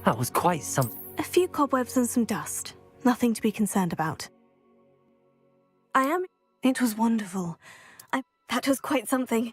That was quite something. A few cobwebs and some dust. Nothing to be concerned about. It was wonderful. That was quite something.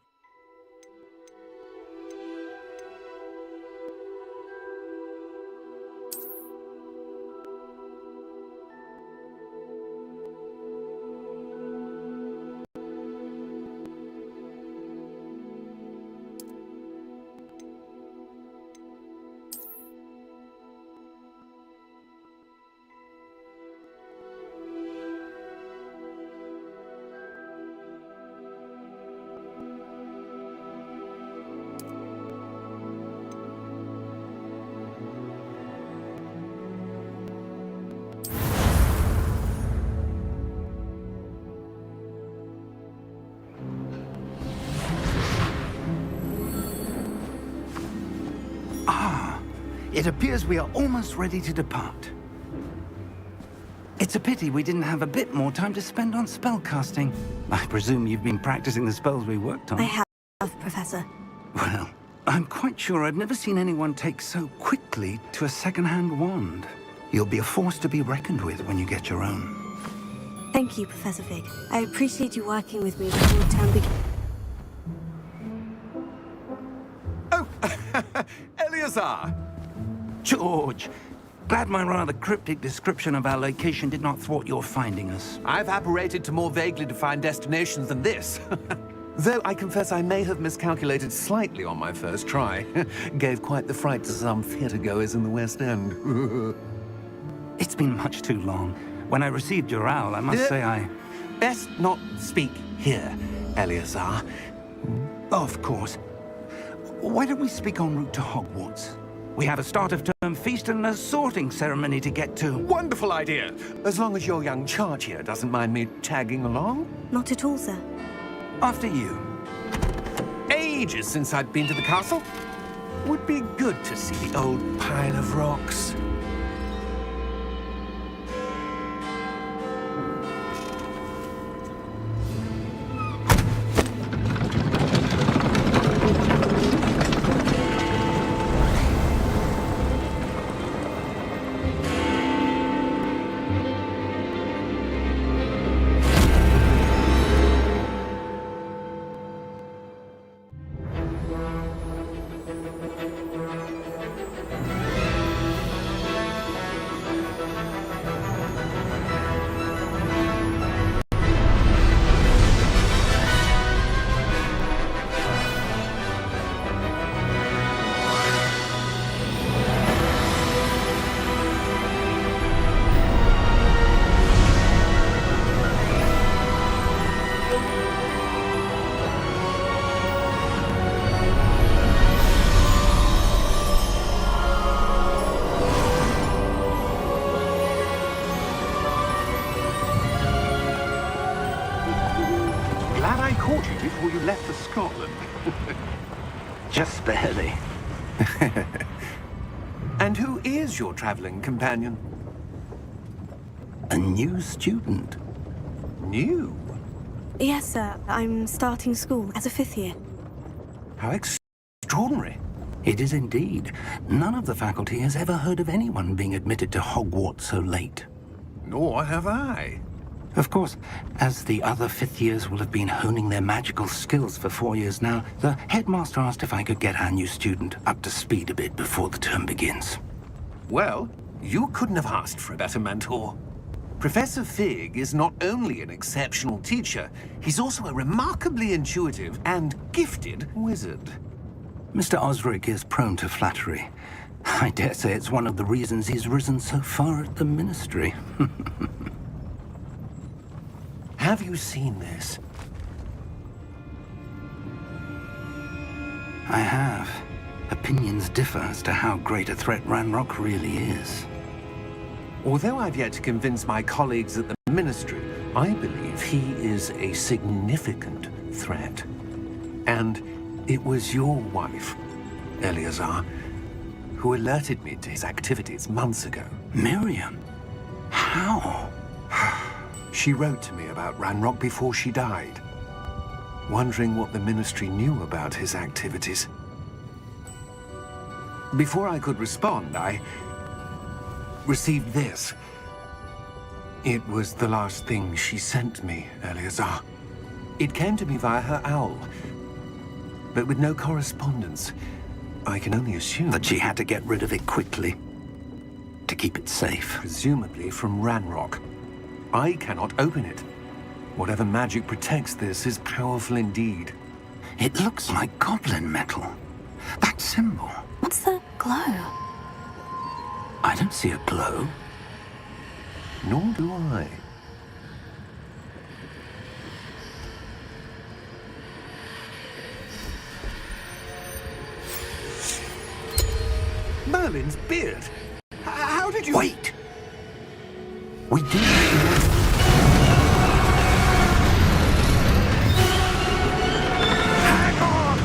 It appears we are almost ready to depart. It's a pity we didn't have a bit more time to spend on spellcasting. I presume you've been practicing the spells we worked on. I have, Professor. Well, I'm quite sure I've never seen anyone take so quickly to a second-hand wand. You'll be a force to be reckoned with when you get your own. Thank you, Professor Fig. I appreciate you working with me before the term begins. Oh, Eleazar! George! Glad my rather cryptic description of our location did not thwart your finding us. I've apparated to more vaguely defined destinations than this. Though I confess I may have miscalculated slightly on my first try. Gave quite the fright to some theatre-goers in the West End. It's been much too long. When I received your owl, I must say I... Best not speak here, Eleazar. Of course. Why don't we speak en route to Hogwarts? We have a start-of-term feast and a sorting ceremony to get to. Wonderful idea! As long as your young charge here doesn't mind me tagging along. Not at all, sir. After you. Ages since I'd been to the castle. Would be good to see the old pile of rocks. Before you left for Scotland. Just barely. And who is your traveling companion? A new student. New? Yes, sir. I'm starting school as a 5th year. How extraordinary. It is indeed. None of the faculty has ever heard of anyone being admitted to Hogwarts so late. Nor have I. Of course, as the other 5th years will have been honing their magical skills for 4 years now, the headmaster asked if I could get our new student up to speed a bit before the term begins. Well, you couldn't have asked for a better mentor. Professor Fig is not only an exceptional teacher, he's also a remarkably intuitive and gifted wizard. Mr. Osric is prone to flattery. I dare say it's one of the reasons he's risen so far at the Ministry. Have you seen this? I have. Opinions differ as to how great a threat Ranrock really is. Although I've yet to convince my colleagues at the Ministry, I believe he is a significant threat. And it was your wife, Eleazar, who alerted me to his activities months ago. Miriam? How? She wrote to me about Ranrock before she died, wondering what the Ministry knew about his activities. Before I could respond, I received this. It was the last thing she sent me, Eleazar. It came to me via her owl, but with no correspondence. I can only assume That she had to get rid of it quickly to keep it safe. presumably from Ranrock. I cannot open it. Whatever magic protects this is powerful indeed. It looks like goblin metal. That symbol. What's the glow? I don't see a glow. Nor do I. Merlin's beard. How did you... Wait! We do. Hang on!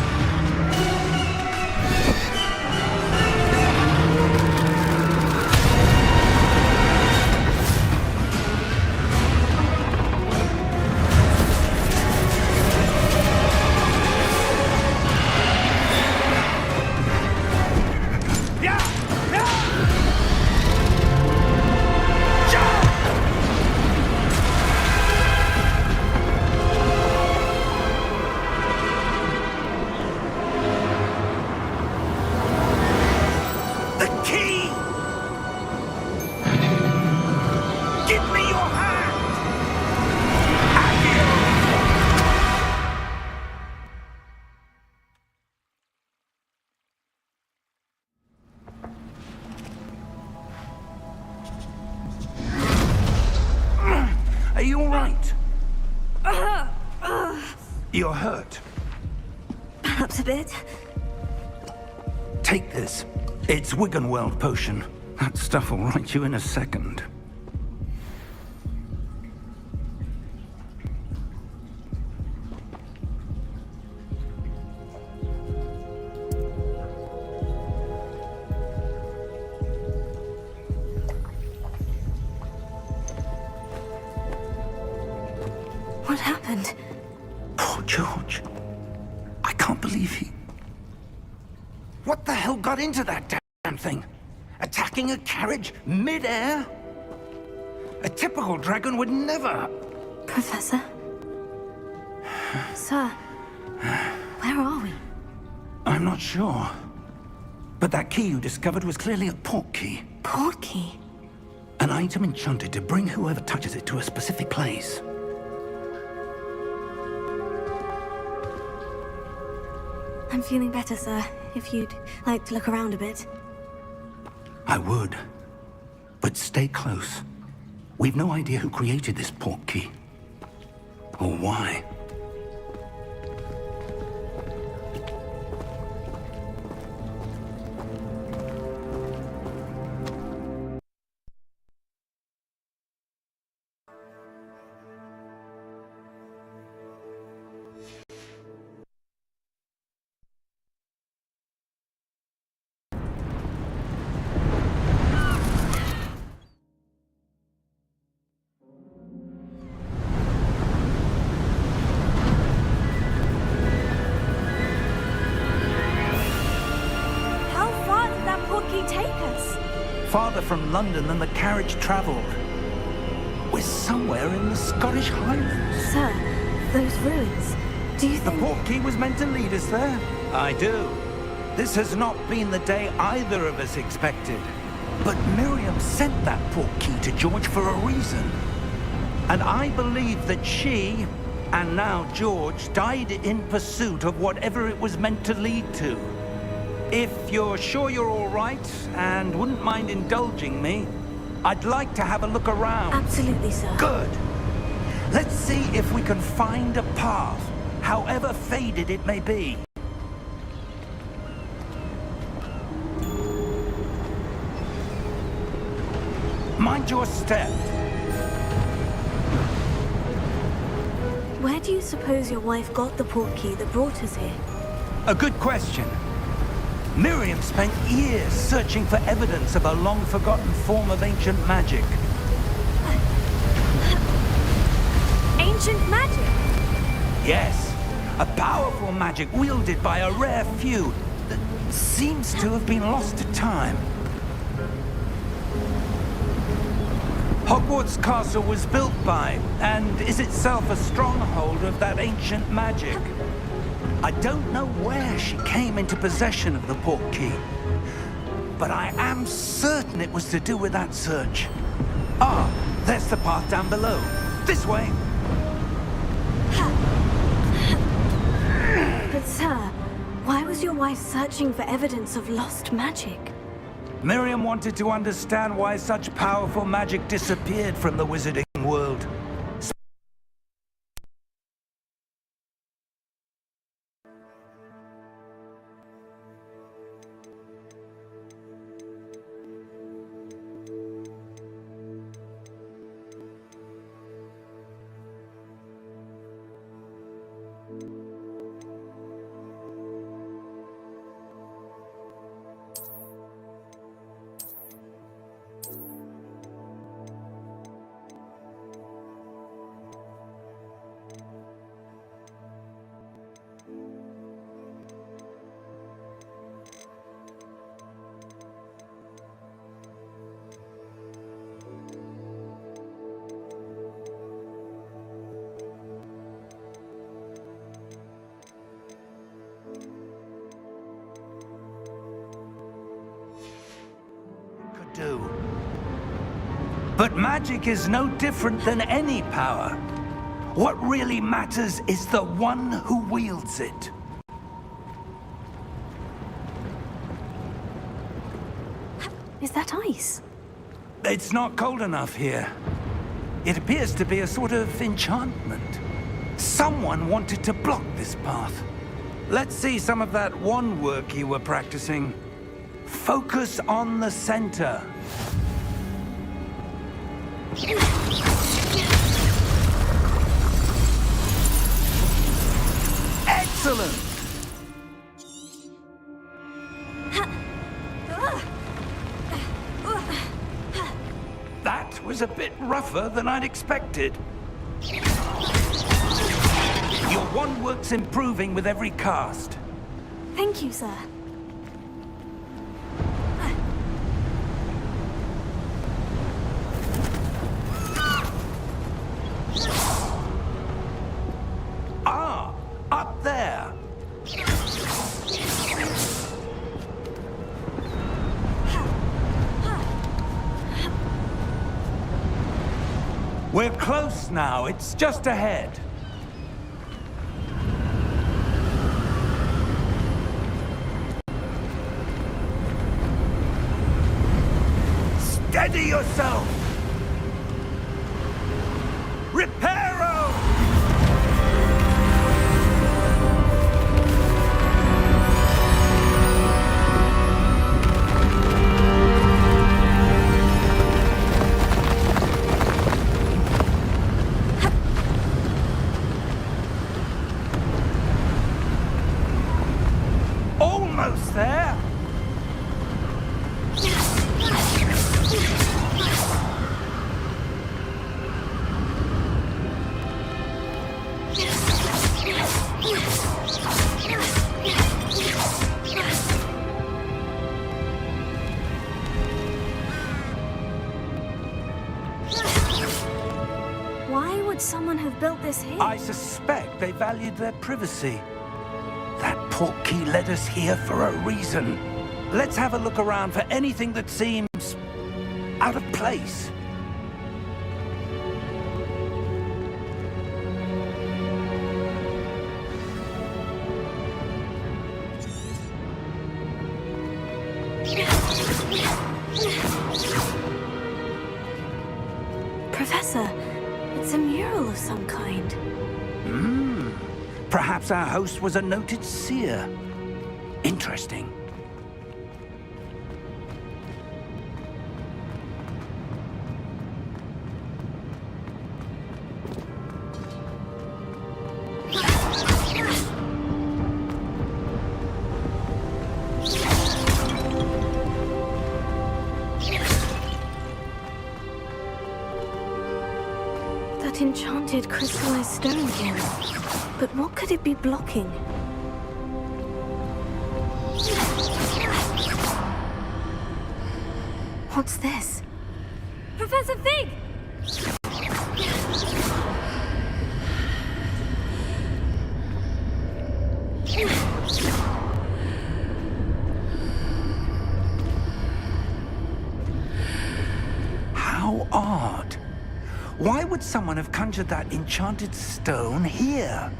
The key! Give me your hand! Are you all right? You're hurt. Perhaps a bit. Take this. It's Wiggenweld potion. That stuff will right you in a second. What happened? Poor George. I can't believe he... What the hell got into that damn thing? Attacking a carriage mid-air? A typical dragon would never... Professor? Sir, where are we? I'm not sure. But that key you discovered was clearly a portkey. Portkey? An item enchanted to bring whoever touches it to a specific place. I'm feeling better, sir. If you'd like to look around a bit. I would. But stay close. We've no idea who created this portkey. Or why. How far did that portkey take us? Farther from London than the carriage traveled. We're somewhere in the Scottish Highlands. Sir, those ruins. Do you The think... portkey was meant to lead us there? I do. This has not been the day either of us expected. But Miriam sent that portkey to George for a reason. And I believe that she, and now George, died in pursuit of whatever it was meant to lead to. If you're sure you're all right, and wouldn't mind indulging me, I'd like to have a look around. Absolutely, sir. Good. Let's see if we can find a path, however faded it may be. Mind your step. Where do you suppose your wife got the portkey that brought us here? A good question. Miriam spent years searching for evidence of a long-forgotten form of ancient magic. Ancient magic? Yes, a powerful magic wielded by a rare few, that seems to have been lost to time. Hogwarts Castle was built by, and is itself a stronghold of that ancient magic. I don't know where she came into possession of the portkey, but I am certain it was to do with that search. Ah, there's the path down below. This way. But sir, why was your wife searching for evidence of lost magic? Miriam wanted to understand why such powerful magic disappeared from the wizarding world. Do. But magic is no different than any power. What really matters is the one who wields it. Is that ice? It's not cold enough here. It appears to be a sort of enchantment. Someone wanted to block this path. Let's see some of that wand work you were practicing. Focus on the center. Excellent! That was a bit rougher than I'd expected. Your wand work's improving with every cast. Thank you, sir. Up there. We're close now. It's just ahead. Steady yourself. Reparo! Almost there. Why would someone have built this here? I suspect they valued their privacy. That portkey led us here for a reason. Let's have a look around for anything that seems out of place. Professor, it's a mural of some kind. Perhaps our host was a noted seer. Interesting. That enchanted crystallized stone again. But what could it be blocking? What's this? Professor Fig! How odd. Why would someone have conjured that enchanted stone here?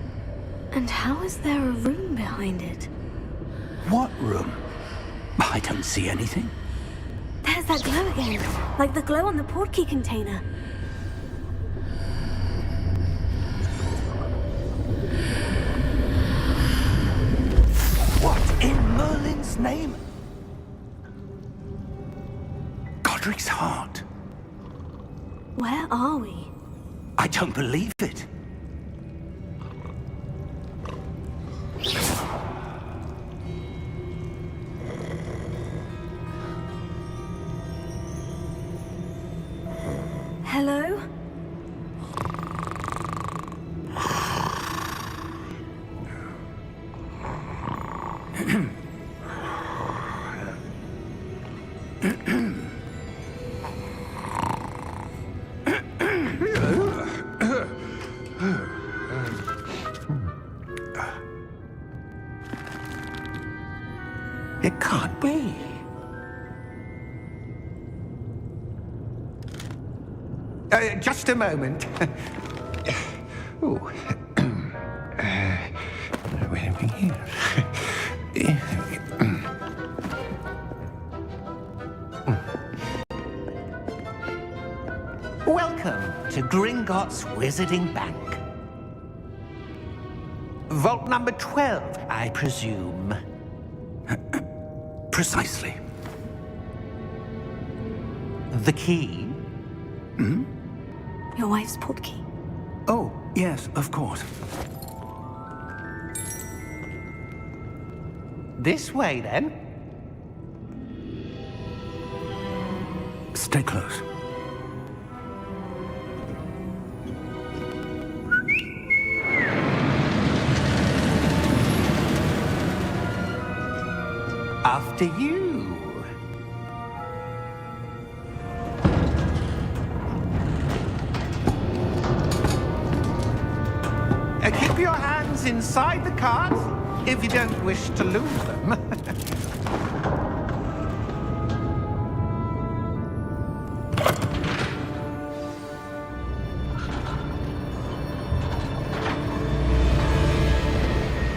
And how is there a room behind it? What room? I don't see anything. There's that glow again, like the glow on the portkey container. What in Merlin's name? Godric's heart. Where are we? I don't believe it. Hello? It can't be. Just a moment. Ooh. Wait a minute. Welcome to Gringotts Wizarding Bank. Vault number 12, I presume. Precisely. The key? Your wife's portkey. Oh, yes, of course. This way, then. Stay close. After you. Keep your hands inside the cart if you don't wish to lose them.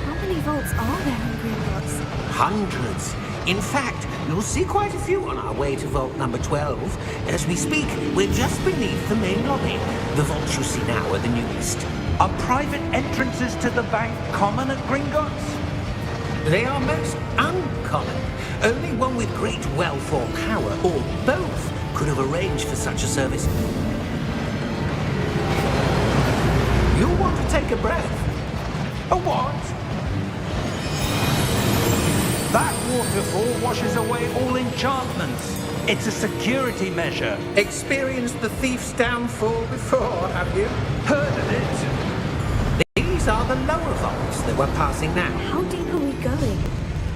How many vaults are there in Gringotts? Hundreds. In fact, you'll see quite a few on our way to vault number 12. As we speak, we're just beneath the main lobby. The vaults you see now are the newest. Are private entrances to the bank common at Gringotts? They are most uncommon. Only one with great wealth or power, or both, could have arranged for such a service. You want to take a breath? A what? That waterfall washes away all enchantments. It's a security measure. Experienced the thief's downfall before, have you? Heard of it? These are the lower vaults that we're passing now. How deep are we going?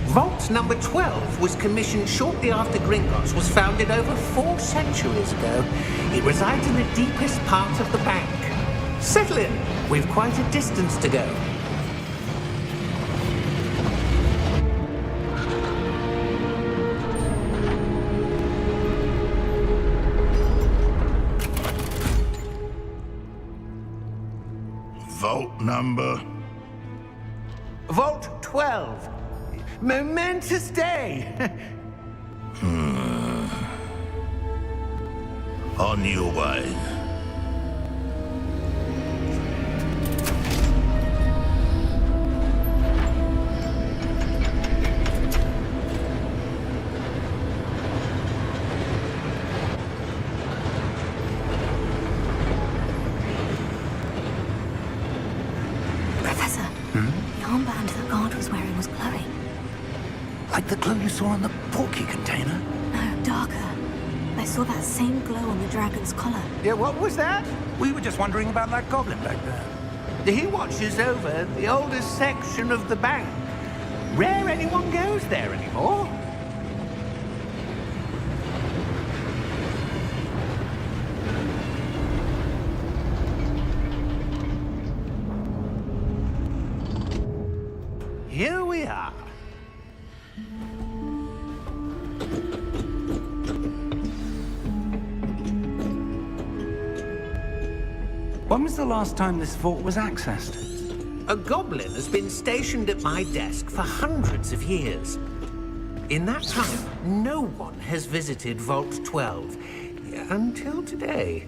Vault number 12 was commissioned shortly after Gringotts was founded over 4 centuries ago. It resides in the deepest part of the bank. Settle in. We've quite a distance to go. Vault number? Vault 12. Momentous day. On your way. Professor, the armband the guard was wearing was glowing. Like the glow you saw on the portkey container? No, darker. I saw that same glow on the dragon's collar. Yeah, what was that? We were just wondering about that goblin back there. He watches over the oldest section of the bank. Rare anyone goes there anymore. Here we are. When was the last time this vault was accessed? A goblin has been stationed at my desk for hundreds of years. In that time, no one has visited Vault 12 until today.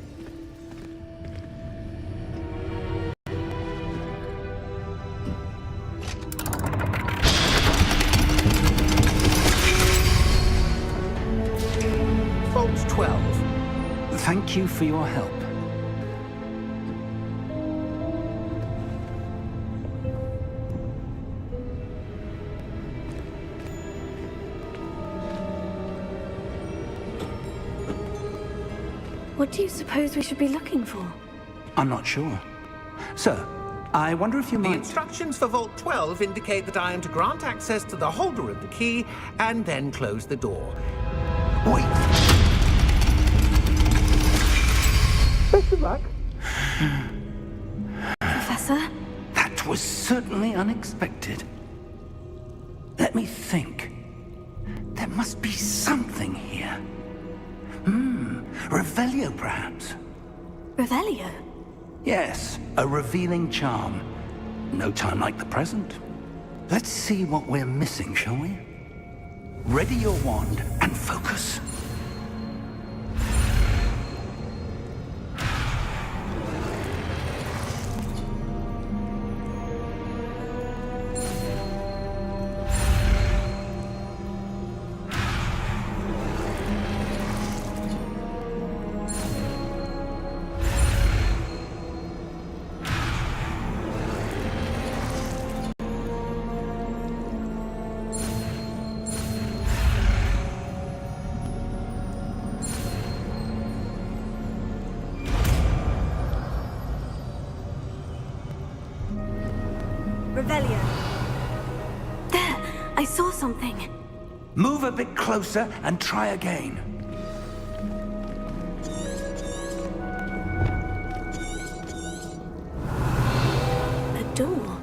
Vault 12. Thank you for your help. What do you suppose we should be looking for? I'm not sure. Sir, I wonder if you The might... instructions for Vault 12 indicate that I am to grant access to the holder of the key and then close the door. Wait! Best of luck. Professor? That was certainly unexpected. Let me think. There must be something here. Revelio, perhaps? Revelio? Yes, a revealing charm. No time like the present. Let's see what we're missing, shall we? Ready your wand and focus. Revelio. There! I saw something. Move a bit closer and try again. A door.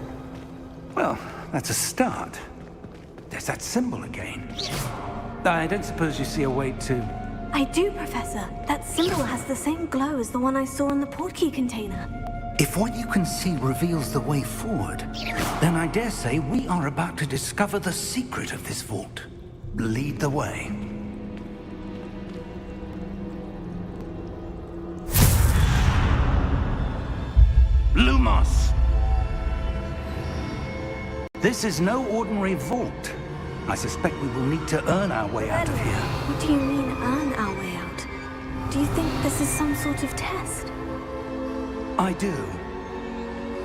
Well, that's a start. There's that symbol again. I don't suppose you see a way to... I do, Professor. That symbol has the same glow as the one I saw in the portkey container. If what you can see reveals the way forward, then I dare say we are about to discover the secret of this vault. Lead the way. Lumos! This is no ordinary vault. I suspect we will need to earn our way out of here. What do you mean, earn our way out? Do you think this is some sort of test? I do.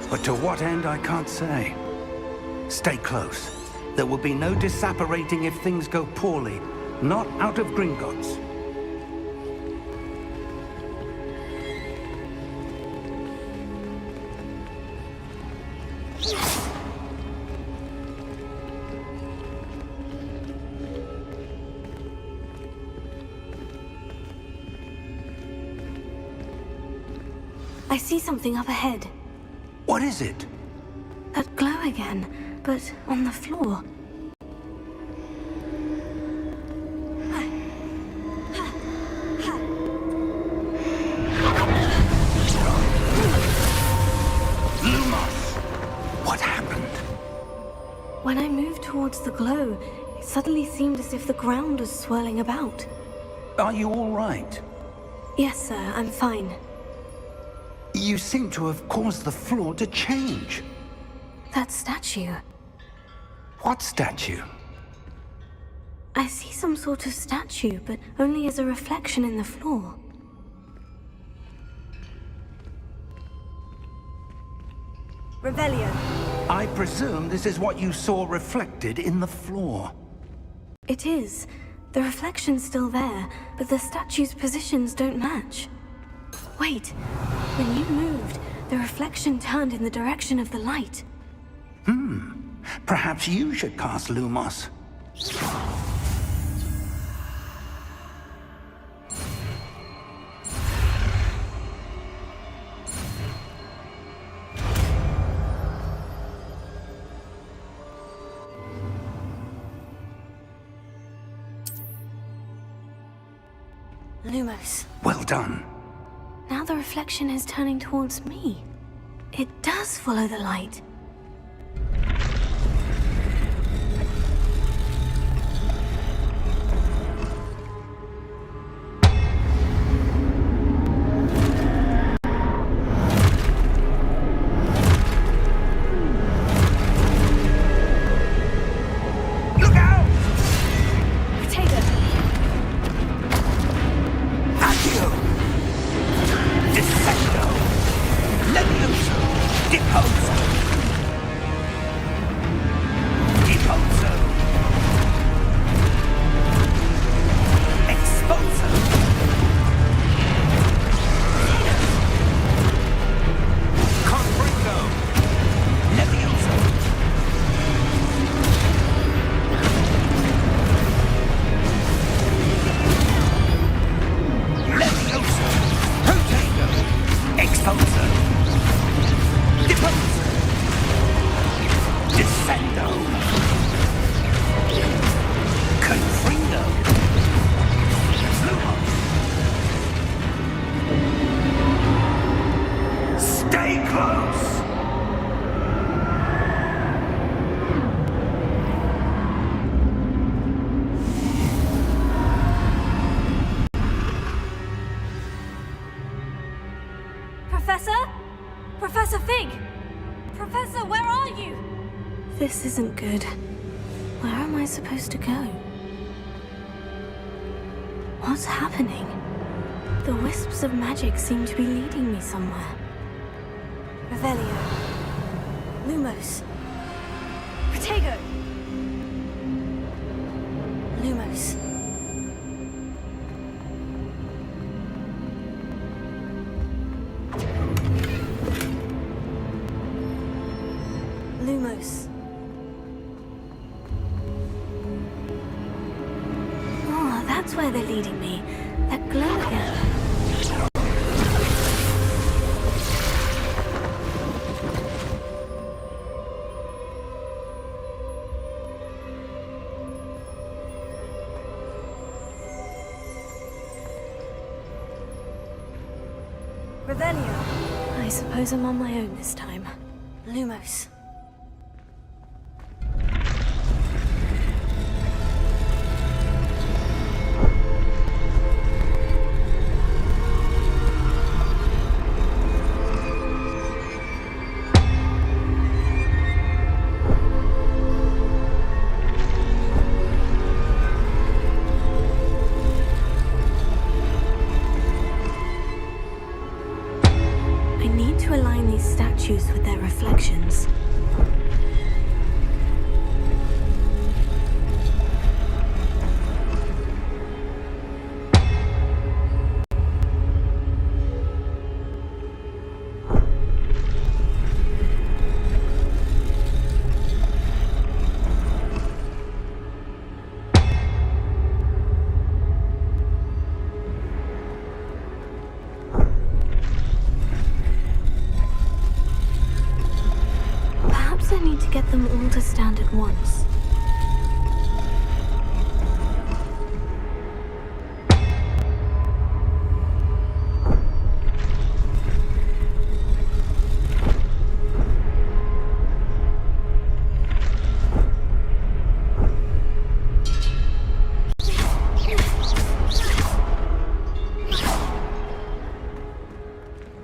But to what end, I can't say. Stay close. There will be no disapparating if things go poorly. Not out of Gringotts. I see something up ahead. What is it? That glow again, but on the floor. Lumos! What happened? When I moved towards the glow, it suddenly seemed as if the ground was swirling about. Are you all right? Yes, sir, I'm fine. You seem to have caused the floor to change. That statue. What statue? I see some sort of statue, but only as a reflection in the floor. Revelio. I presume this is what you saw reflected in the floor. It is. The reflection's still there, but the statue's positions don't match. Wait. When you moved, the reflection turned in the direction of the light. Perhaps you should cast Lumos. Lumos. Well done. Now the reflection is turning towards me. It does follow the light. Professor? Professor Fig! Professor, where are you? This isn't good. Where am I supposed to go? What's happening? The wisps of magic seem to be leading me somewhere. Revelio. Lumos. Protego! Lumos. Lumos. Oh, that's where they're leading me. That glow again. Revelio. I suppose I'm on my own this time. Lumos. Statues with their reflections. I need to get them all to stand at once.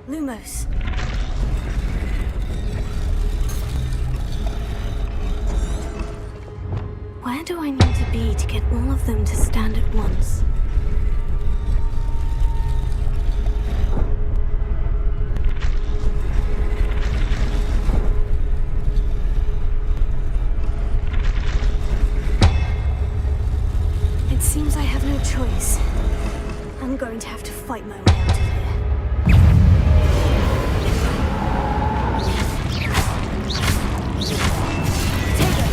Lumos. Where do I need to be to get all of them to stand at once? It seems I have no choice. I'm going to have to fight my way out of here. Take it!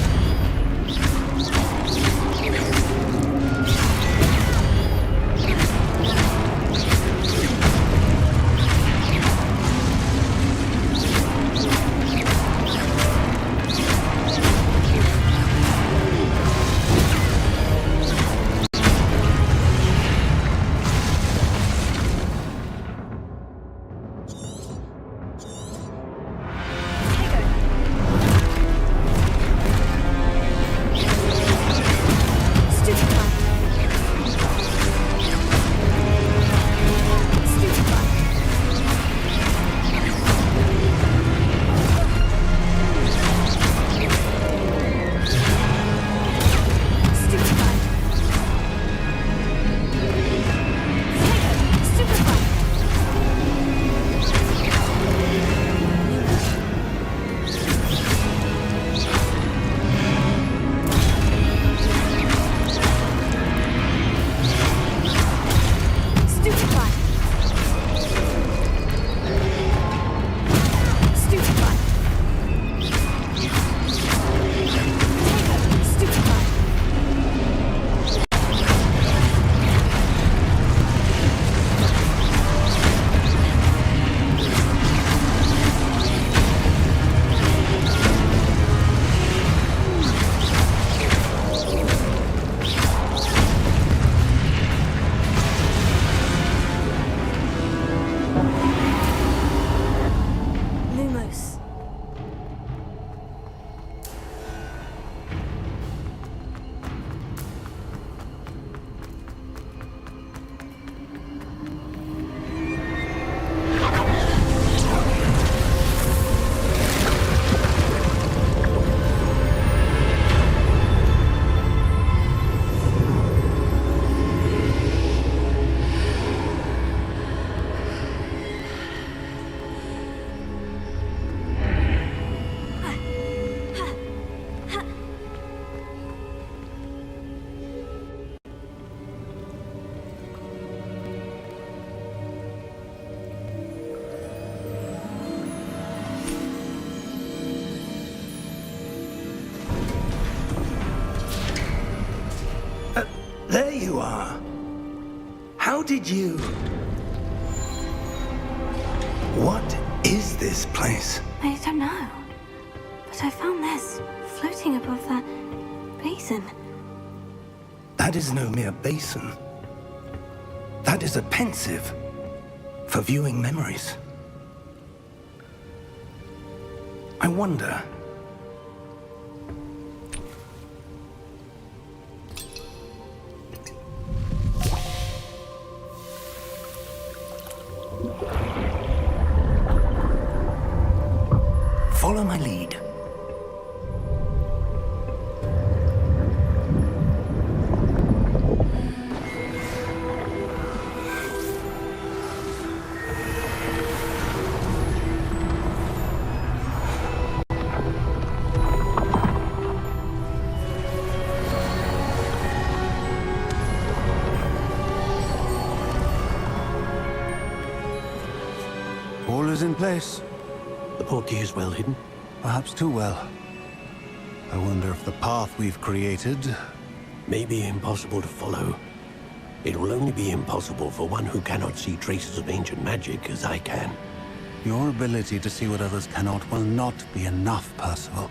you are. How did you... What is this place? I don't know. But I found this floating above that basin. That is no mere basin. That is a pensive for viewing memories. I wonder... Follow my lead. All is in place. The portkey is well hidden. Perhaps too well. I wonder if the path we've created... May be impossible to follow. It will only be impossible for one who cannot see traces of ancient magic as I can. Your ability to see what others cannot will not be enough, Percival.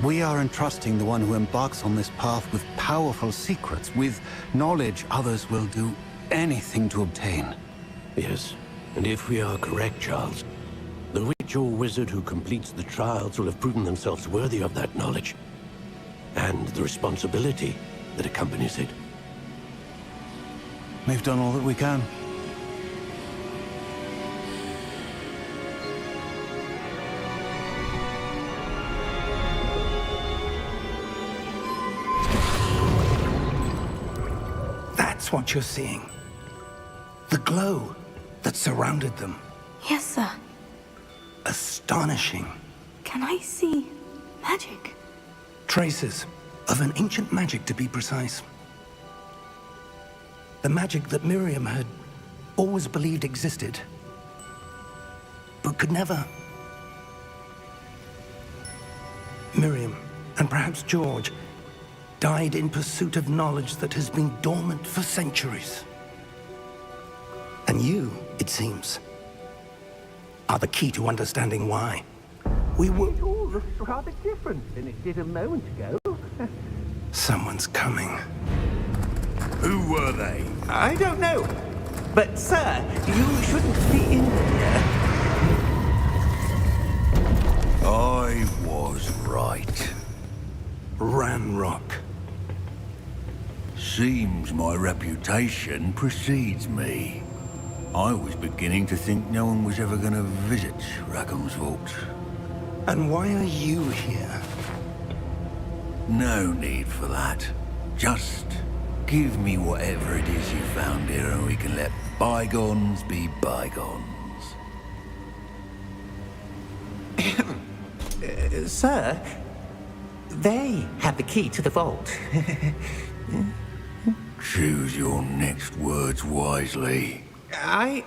We are entrusting the one who embarks on this path with powerful secrets, with knowledge others will do anything to obtain. Yes, and if we are correct, Charles, the witch or wizard who completes the trials will have proven themselves worthy of that knowledge, and the responsibility that accompanies it. We've done all that we can. That's what you're seeing. The glow that surrounded them. Yes, sir. Astonishing. Can I see magic? Traces of an ancient magic, to be precise. The magic that Miriam had always believed existed, but could never. Miriam, and perhaps George, died in pursuit of knowledge that has been dormant for centuries. And you, it seems, are the key to understanding why. We will... It all looks rather different than it did a moment ago. Someone's coming. Who were they? I don't know. But, sir, you shouldn't be in here. I was right. Ranrock. Seems my reputation precedes me. I was beginning to think no one was ever going to visit Rackham's vault. And why are you here? No need for that. Just give me whatever it is you found here and we can let bygones be bygones. Sir, they have the key to the vault. Choose your next words wisely. I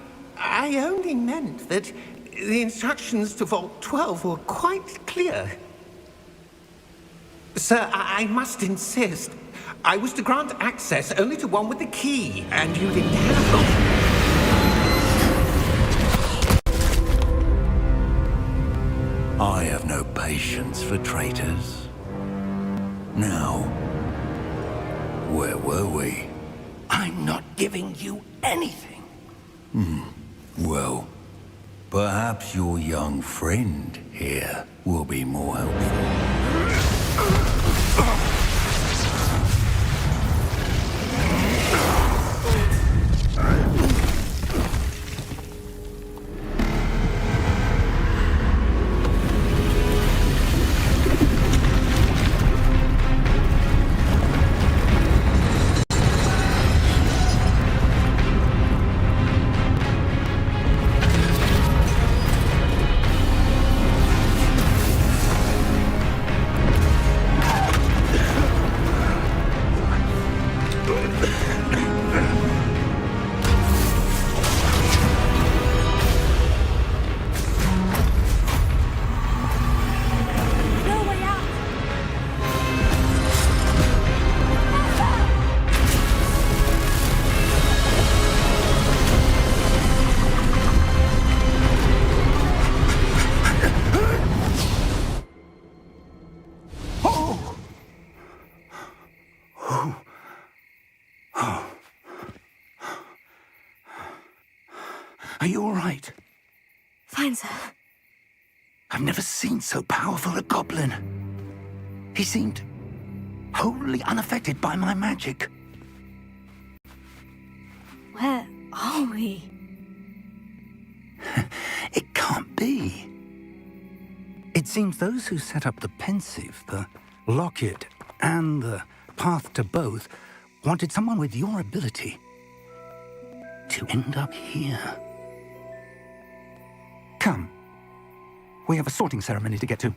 only meant that the instructions to Vault 12 were quite clear. Sir, I must insist. I was to grant access only to one with the key, and you didn't have I have no patience for traitors. Now, where were we? I'm not giving you anything. Well, perhaps your young friend here will be more helpful. Are you all right? Fine, sir. I've never seen so powerful a goblin. He seemed wholly unaffected by my magic. Where are we? It can't be. It seems those who set up the pensive, the locket, and the path to both wanted someone with your ability to end up here. Come. We have a sorting ceremony to get to.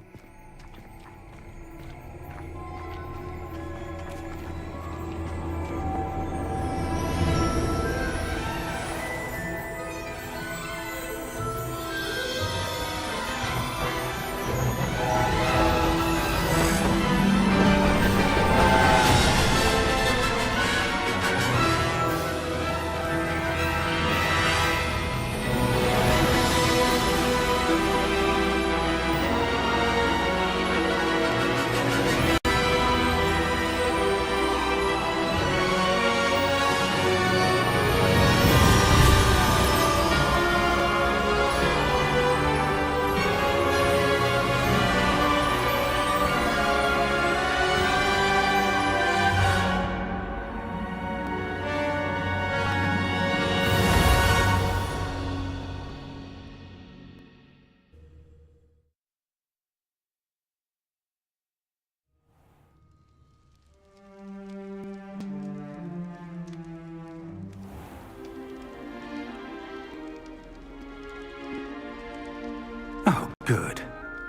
Good.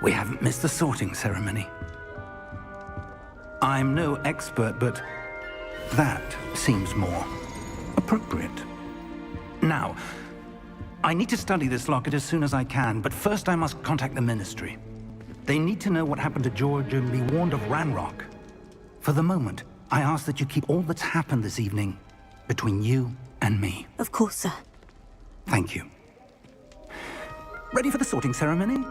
We haven't missed the sorting ceremony. I'm no expert, but that seems more appropriate. Now, I need to study this locket as soon as I can, but first I must contact the Ministry. They need to know what happened to George and be warned of Ranrock. For the moment, I ask that you keep all that's happened this evening between you and me. Of course, sir. Thank you. Ready for the sorting ceremony?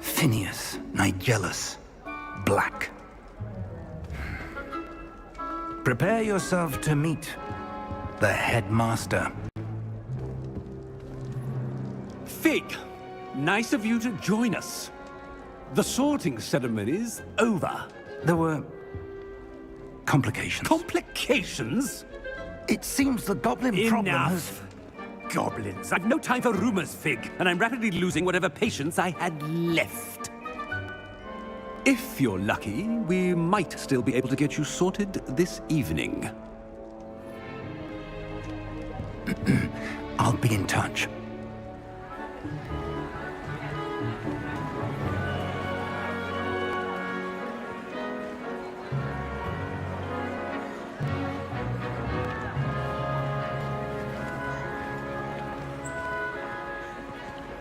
Phineas, Nigellus, Black. Prepare yourself to meet the headmaster. Fig, nice of you to join us. The sorting ceremony's over. There were complications. Complications? It seems the goblin problem has... Enough. Goblins. I've no time for rumors, Fig, and I'm rapidly losing whatever patience I had left. If you're lucky, we might still be able to get you sorted this evening. I'll be in touch.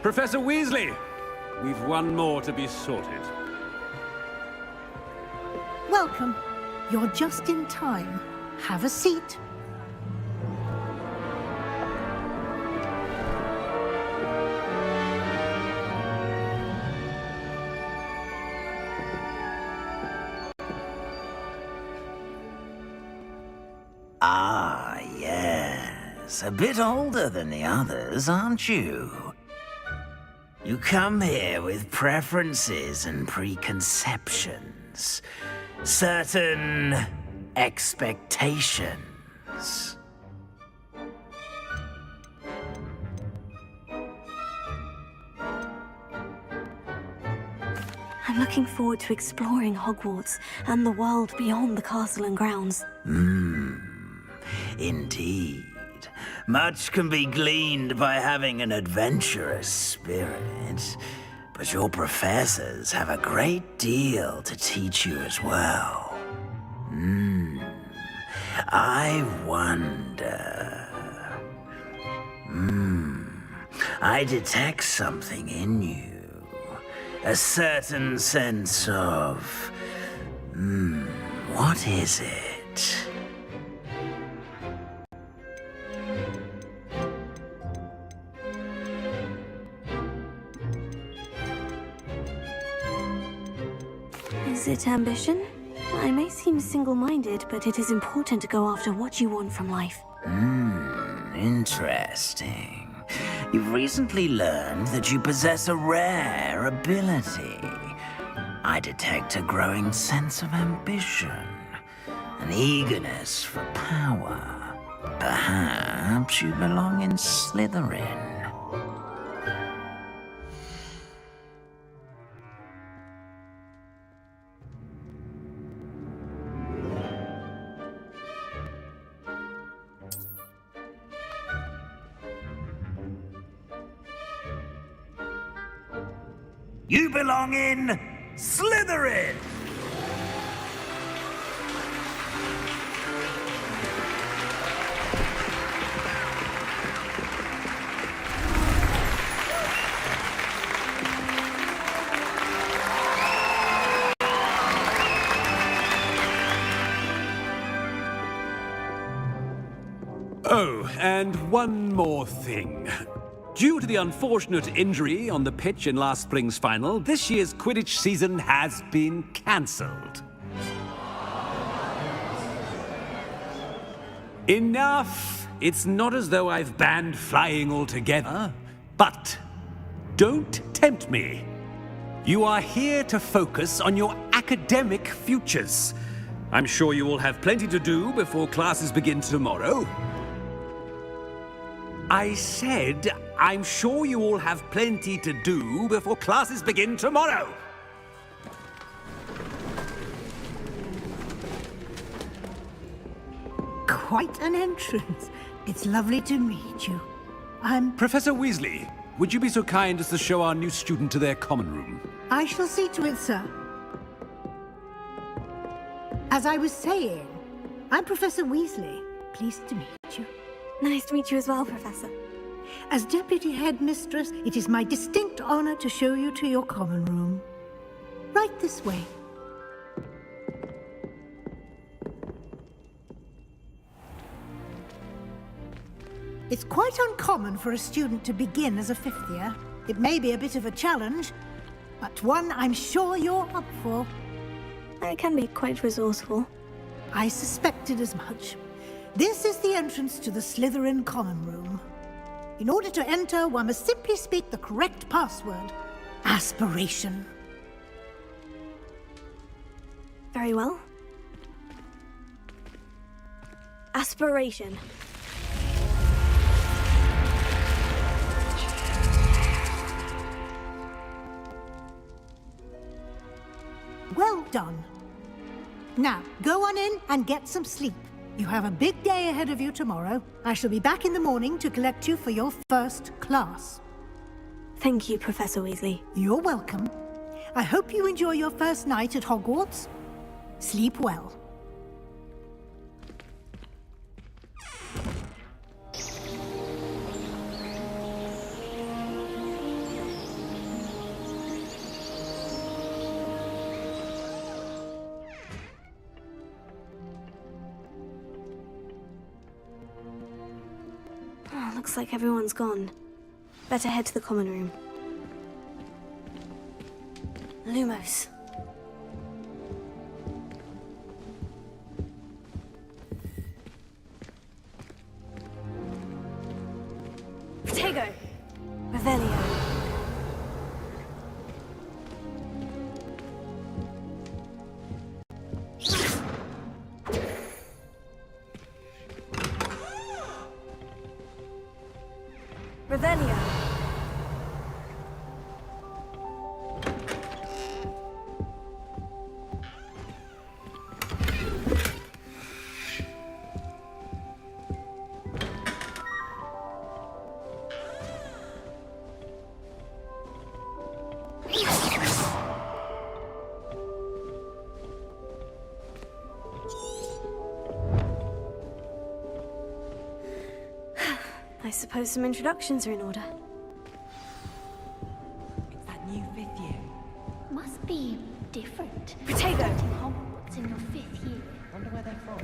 Professor Weasley, we've one more to be sorted. Welcome. You're just in time. Have a seat. Ah, yes. A bit older than the others, aren't you? You come here with preferences and preconceptions. Certain expectations. I'm looking forward to exploring Hogwarts and the world beyond the castle and grounds. Indeed. Much can be gleaned by having an adventurous spirit, but your professors have a great deal to teach you as well. I wonder... I detect something in you. A certain sense of... what is it? Is it ambition? I may seem single-minded, but it is important to go after what you want from life. Interesting. You've recently learned that you possess a rare ability. I detect a growing sense of ambition, an eagerness for power. Perhaps you belong in Slytherin. You belong in Slytherin! Oh, and one more thing. Due to the unfortunate injury on the pitch in last spring's final, this year's Quidditch season has been cancelled. Enough! It's not as though I've banned flying altogether, but don't tempt me. You are here to focus on your academic futures. I'm sure you will have plenty to do before classes begin tomorrow. I said, I'm sure you all have plenty to do before classes begin tomorrow. Quite an entrance. It's lovely to meet you. Professor Weasley, would you be so kind as to show our new student to their common room? I shall see to it, sir. As I was saying, I'm Professor Weasley. Pleased to meet you. Nice to meet you as well, Professor. As Deputy Headmistress, it is my distinct honor to show you to your common room. Right this way. It's quite uncommon for a student to begin as a fifth year. It may be a bit of a challenge, but one I'm sure you're up for. I can be quite resourceful. I suspected as much. This is the entrance to the Slytherin common room. In order to enter, one must simply speak the correct password. Aspiration. Very well. Aspiration. Well done. Now, go on in and get some sleep. You have a big day ahead of you tomorrow. I shall be back in the morning to collect you for your first class. Thank you, Professor Weasley. You're welcome. I hope you enjoy your first night at Hogwarts. Sleep well. Looks like everyone's gone. Better head to the common room. Lumos. Protego. Revelio. Revelio. I suppose some introductions are in order. It's that new fifth year. Must be different. Protego! Hogwarts in your fifth year. Wonder where they're from.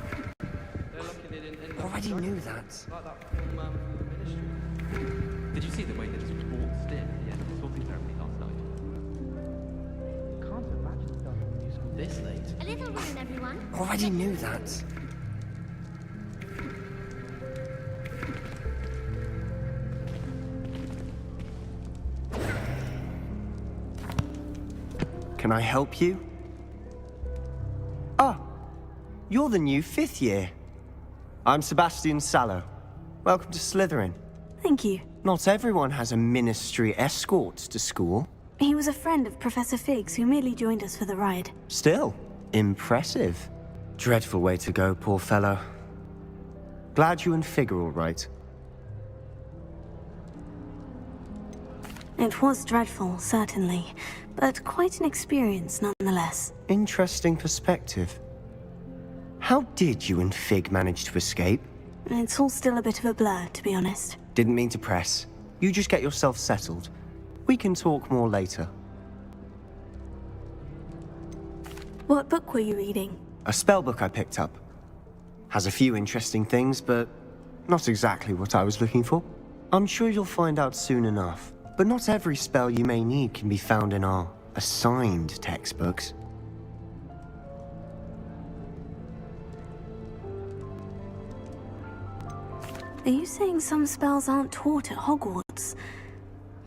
They're looking at it in Already knew that. like that film from the Ministry. Did you see the way they just waltzed in? Yeah, I saw things terribly last night. Can't imagine they've done music with this everyone. Already knew that. Can I help you? Oh, you're the new 5th year. I'm Sebastian Sallow. Welcome to Slytherin. Thank you. Not everyone has a ministry escort to school. He was a friend of Professor Fig's who merely joined us for the ride. Still, impressive. Dreadful way to go, poor fellow. Glad you and Fig are all right. It was dreadful, certainly, but quite an experience nonetheless. Interesting perspective. How did you and Fig manage to escape? It's all still a bit of a blur, to be honest. Didn't mean to press. You just get yourself settled. We can talk more later. What book were you reading? A spell book I picked up. Has a few interesting things, but not exactly what I was looking for. I'm sure you'll find out soon enough. But not every spell you may need can be found in our assigned textbooks. Are you saying some spells aren't taught at Hogwarts?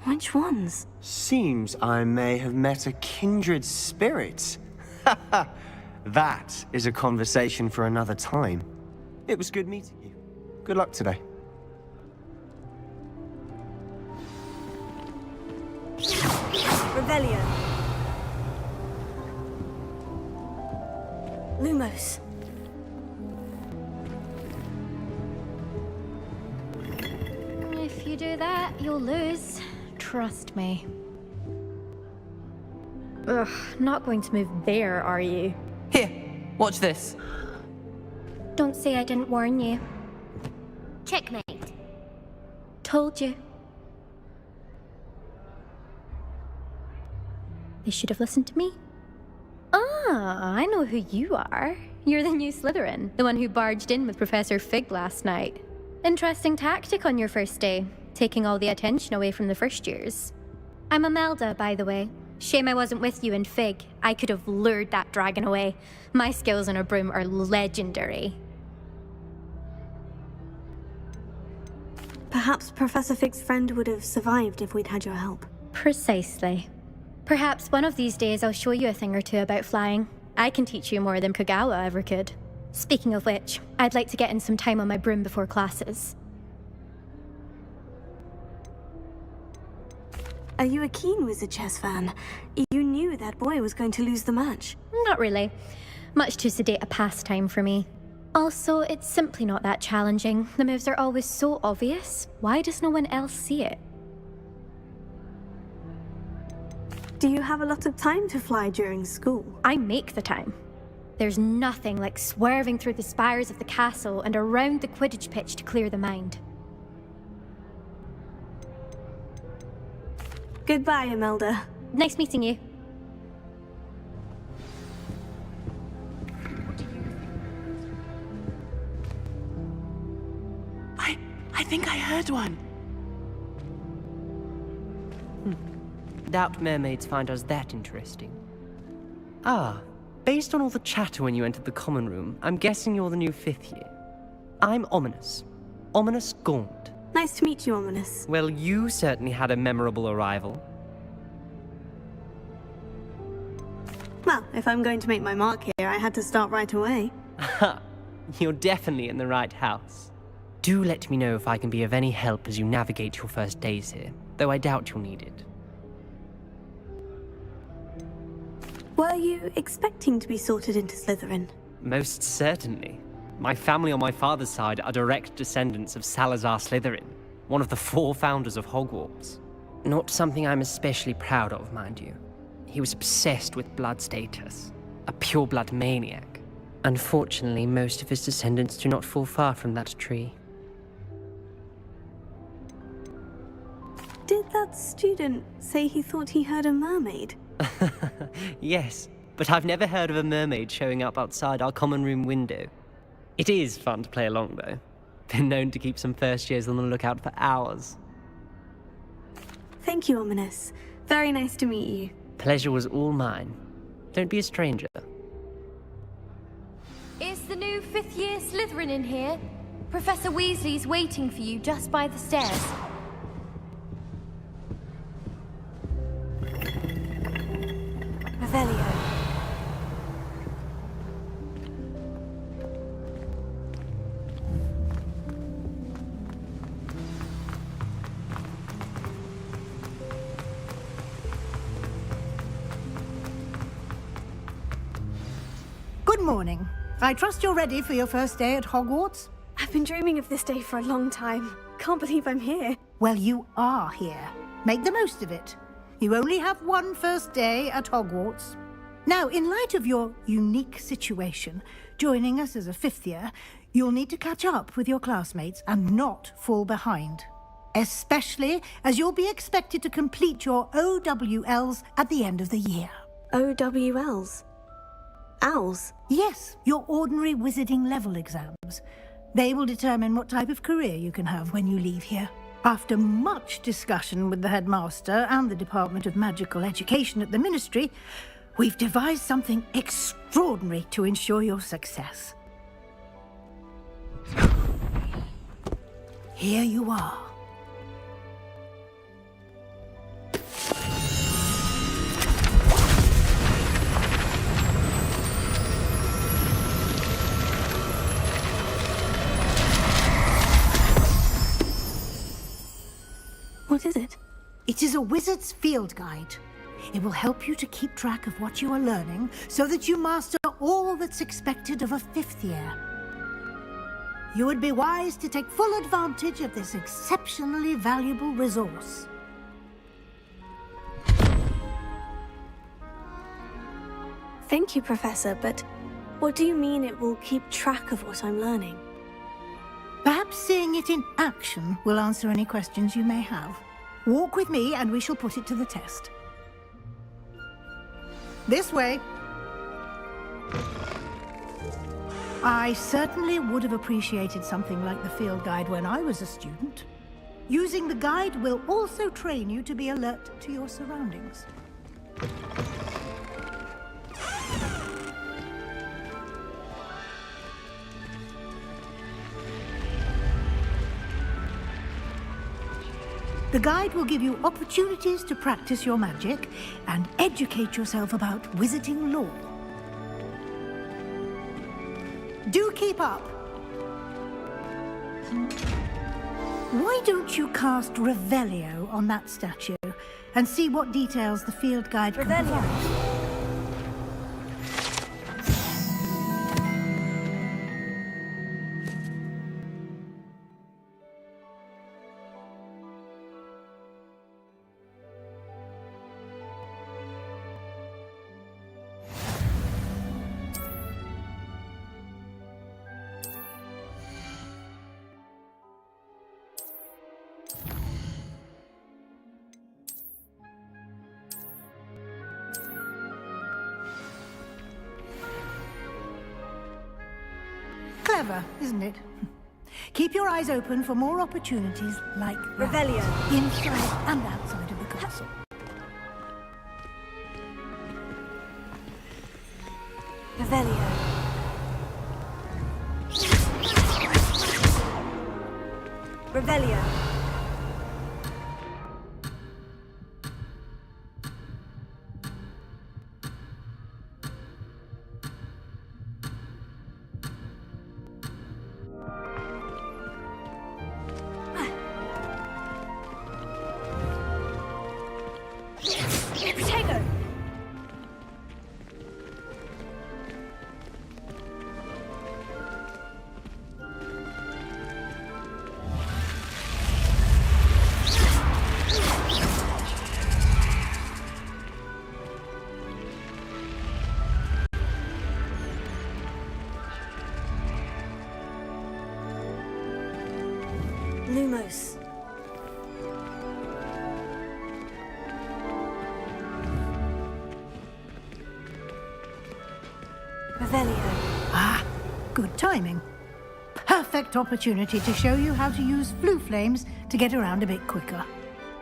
Which ones? Seems I may have met a kindred spirit. That is a conversation for another time. It was good meeting you. Good luck today. Revelio. Lumos. If you do that, you'll lose. Trust me. Ugh, not going to move there, are you? Here, watch this. Don't say I didn't warn you. Checkmate. Told you. They should have listened to me. Ah, I know who you are. You're the new Slytherin, the one who barged in with Professor Fig last night. Interesting tactic on your first day, taking all the attention away from the first years. I'm Imelda, by the way. Shame I wasn't with you in Fig. I could have lured that dragon away. My skills on a broom are legendary. Perhaps Professor Fig's friend would have survived if we'd had your help. Precisely. Perhaps one of these days I'll show you a thing or two about flying. I can teach you more than Kogawa ever could. Speaking of which, I'd like to get in some time on my broom before classes. Are you a keen Wizard Chess fan? You knew that boy was going to lose the match. Not really. Much too sedate a pastime for me. Also, it's simply not that challenging. The moves are always so obvious. Why does no one else see it? Do you have a lot of time to fly during school? I make the time. There's nothing like swerving through the spires of the castle and around the Quidditch pitch to clear the mind. Goodbye, Imelda. Nice meeting you. I think I heard one. Doubt mermaids find us that interesting. Ah, based on all the chatter when you entered the common room, I'm guessing you're the new 5th year. I'm Ominous. Ominous Gaunt. Nice to meet you, Ominous. Well, you certainly had a memorable arrival. Well, if I'm going to make my mark here, I had to start right away. Ha! You're definitely in the right house. Do let me know if I can be of any help as you navigate your first days here, though I doubt you'll need it. Were you expecting to be sorted into Slytherin? Most certainly. My family on my father's side are direct descendants of Salazar Slytherin, one of the 4 founders of Hogwarts. Not something I'm especially proud of, mind you. He was obsessed with blood status, a pure-blood maniac. Unfortunately, most of his descendants do not fall far from that tree. Did that student say he thought he heard a mermaid? Yes, but I've never heard of a mermaid showing up outside our common room window. It is fun to play along, though. Been known to keep some first years on the lookout for hours. Thank you, Ominous. Very nice to meet you. Pleasure was all mine. Don't be a stranger. Is the new fifth-year Slytherin in here? Professor Weasley's waiting for you just by the stairs. Revelio. Good morning. I trust you're ready for your first day at Hogwarts? I've been dreaming of this day for a long time. Can't believe I'm here. Well, you are here. Make the most of it. You only have one first day at Hogwarts. Now, in light of your unique situation, joining us as a fifth year, you'll need to catch up with your classmates and not fall behind. Especially as you'll be expected to complete your OWLs at the end of the year. OWLs? Owls? Yes, your ordinary wizarding level exams. They will determine what type of career you can have when you leave here. After much discussion with the headmaster and the Department of Magical Education at the Ministry, we've devised something extraordinary to ensure your success. Here you are. What is it? It is a wizard's field guide. It will help you to keep track of what you are learning so that you master all that's expected of a fifth year. You would be wise to take full advantage of this exceptionally valuable resource. Thank you, Professor, but what do you mean it will keep track of what I'm learning? Perhaps seeing it in action will answer any questions you may have. Walk with me and we shall put it to the test. This way. I certainly would have appreciated something like the field guide when I was a student. Using the guide will also train you to be alert to your surroundings. The guide will give you opportunities to practice your magic and educate yourself about wizarding lore. Do keep up! Why don't you cast Revelio on that statue and see what details the field guide can provide? Clever, isn't it? Keep your eyes open for more opportunities like that. Revelio. Inside and outside of the castle. Revelio. Revelio. Lumos. Revelio. Ah, good timing. Perfect opportunity to show you how to use flue flames to get around a bit quicker.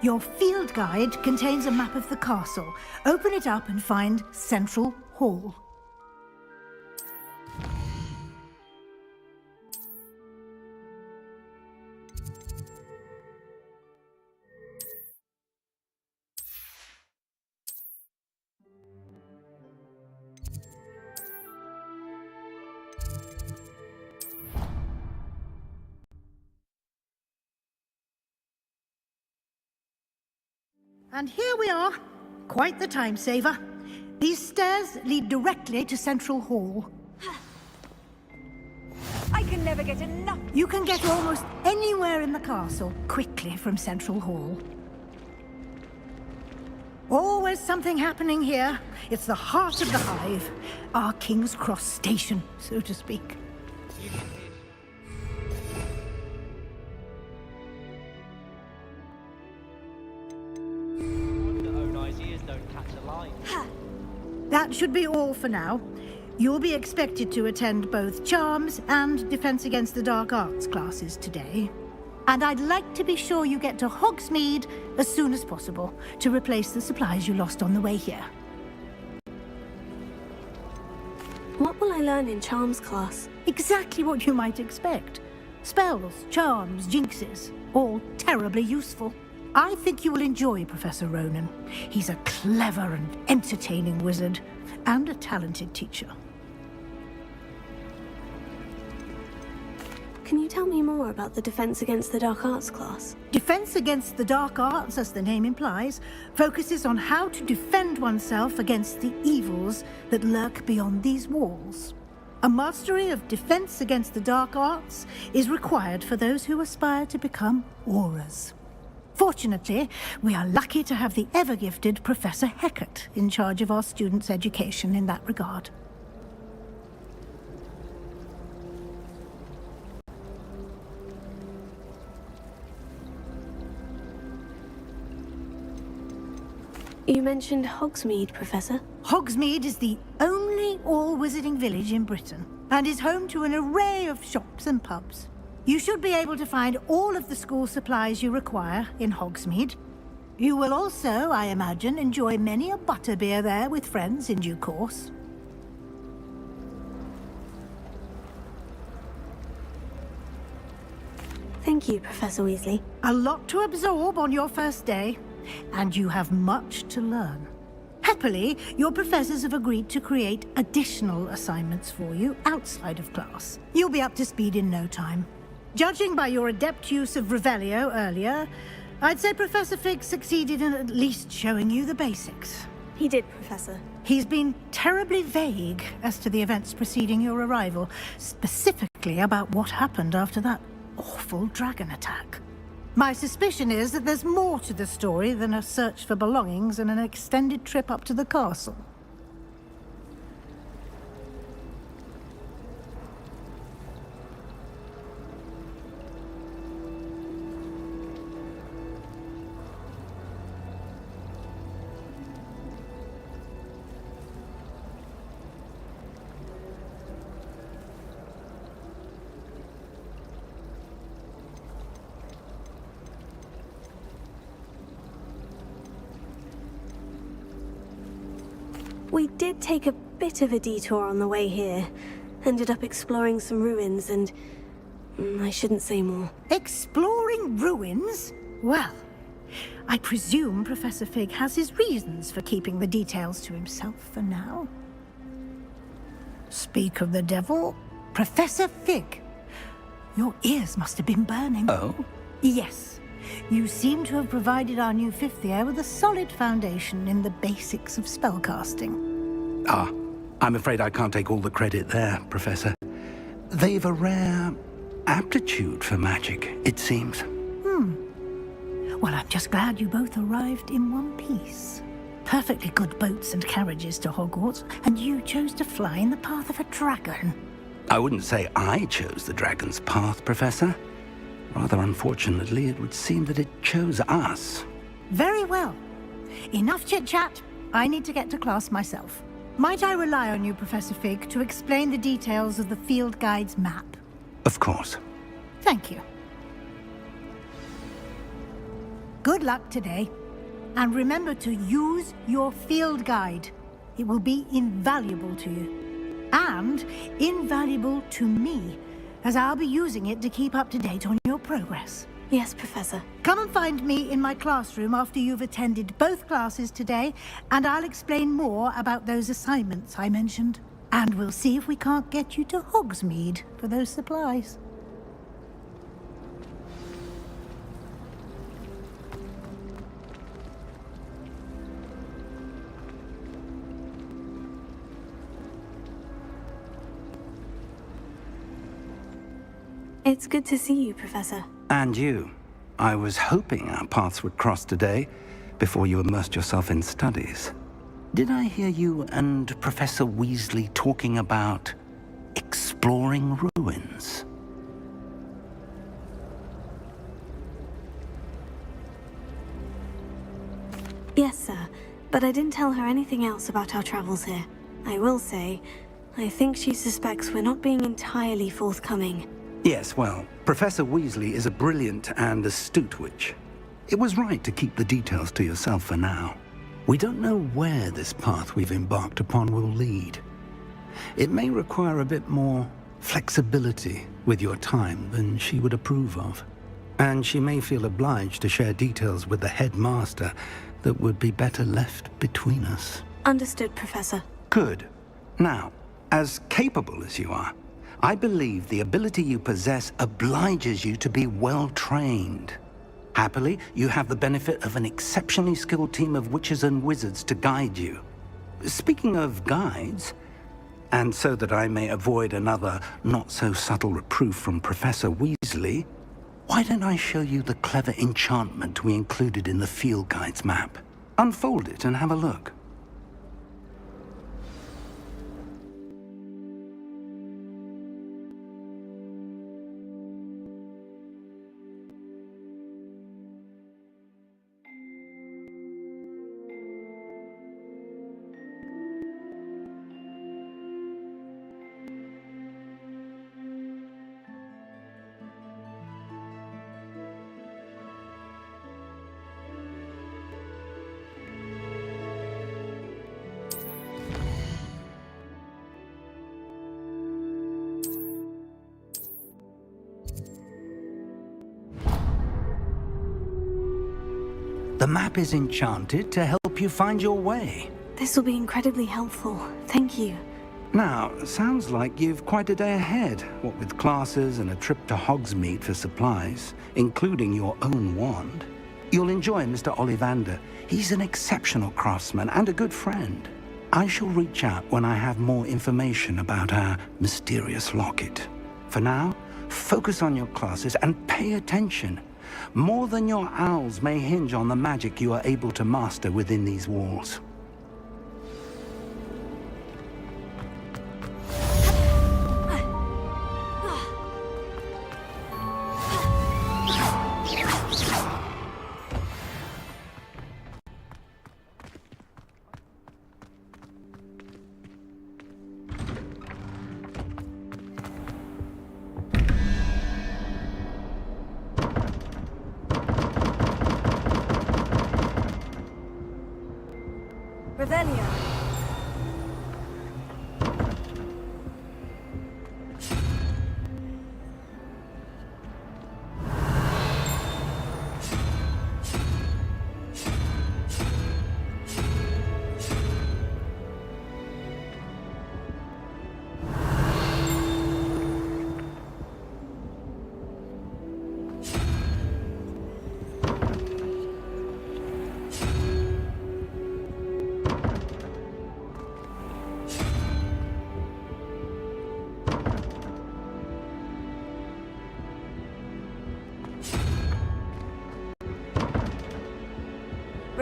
Your field guide contains a map of the castle. Open it up and find Central Hall. And here we are. Quite the time saver. These stairs lead directly to Central Hall. I can never get enough. You can get almost anywhere in the castle quickly from Central Hall. Always something happening here. It's the heart of the hive. Our King's Cross station, so to speak. That should be all for now. You'll be expected to attend both Charms and Defense Against the Dark Arts classes today. And I'd like to be sure you get to Hogsmeade as soon as possible to replace the supplies you lost on the way here. What will I learn in Charms class? Exactly what you might expect. Spells, charms, jinxes, all terribly useful. I think you will enjoy Professor Ronan. He's a clever and entertaining wizard, and a talented teacher. Can you tell me more about the Defense Against the Dark Arts class? Defense Against the Dark Arts, as the name implies, focuses on how to defend oneself against the evils that lurk beyond these walls. A mastery of Defense Against the Dark Arts is required for those who aspire to become auras. Fortunately, we are lucky to have the ever-gifted Professor Heckert in charge of our students' education in that regard. You mentioned Hogsmeade, Professor. Hogsmeade is the only all-wizarding village in Britain, and is home to an array of shops and pubs. You should be able to find all of the school supplies you require in Hogsmeade. You will also, I imagine, enjoy many a butterbeer there with friends in due course. Thank you, Professor Weasley. A lot to absorb on your first day, and you have much to learn. Happily, your professors have agreed to create additional assignments for you outside of class. You'll be up to speed in no time. Judging by your adept use of Revelio earlier, I'd say Professor Fig succeeded in at least showing you the basics. He did, Professor. He's been terribly vague as to the events preceding your arrival, specifically about what happened after that awful dragon attack. My suspicion is that there's more to the story than a search for belongings and an extended trip up to the castle. We did take a bit of a detour on the way here. Ended up exploring some ruins and... I shouldn't say more. Exploring ruins? Well, I presume Professor Fig has his reasons for keeping the details to himself for now. Speak of the devil, Professor Fig. Your ears must have been burning. Oh? Yes. You seem to have provided our new fifth year with a solid foundation in the basics of spellcasting. Ah, I'm afraid I can't take all the credit there, Professor. They've a rare aptitude for magic, it seems. Well, I'm just glad you both arrived in one piece. Perfectly good boats and carriages to Hogwarts, and you chose to fly in the path of a dragon. I wouldn't say I chose the dragon's path, Professor. Rather unfortunately, it would seem that it chose us. Very well. Enough chit-chat. I need to get to class myself. Might I rely on you, Professor Fig, to explain the details of the field guide's map? Of course. Thank you. Good luck today. And remember to use your field guide. It will be invaluable to you. And invaluable to me, as I'll be using it to keep up to date on your progress. Yes, Professor. Come and find me in my classroom after you've attended both classes today, and I'll explain more about those assignments I mentioned. And we'll see if we can't get you to Hogsmeade for those supplies. It's good to see you, Professor. And you. I was hoping our paths would cross today, before you immersed yourself in studies. Did I hear you and Professor Weasley talking about exploring ruins? Yes, sir. But I didn't tell her anything else about our travels here. I will say, I think she suspects we're not being entirely forthcoming. Yes, well, Professor Weasley is a brilliant and astute witch. It was right to keep the details to yourself for now. We don't know where this path we've embarked upon will lead. It may require a bit more flexibility with your time than she would approve of. And she may feel obliged to share details with the headmaster that would be better left between us. Understood, Professor. Good. Now, as capable as you are, I believe the ability you possess obliges you to be well trained. Happily, you have the benefit of an exceptionally skilled team of witches and wizards to guide you. Speaking of guides, and so that I may avoid another not-so-subtle reproof from Professor Weasley, why don't I show you the clever enchantment we included in the field guide's map? Unfold it and have a look. The map is enchanted to help you find your way. This will be incredibly helpful. Thank you. Now, sounds like you've quite a day ahead, what with classes and a trip to Hogsmeade for supplies, including your own wand. You'll enjoy Mr. Ollivander. He's an exceptional craftsman and a good friend. I shall reach out when I have more information about our mysterious locket. For now, focus on your classes and pay attention. More than your owls may hinge on the magic you are able to master within these walls. Revelio.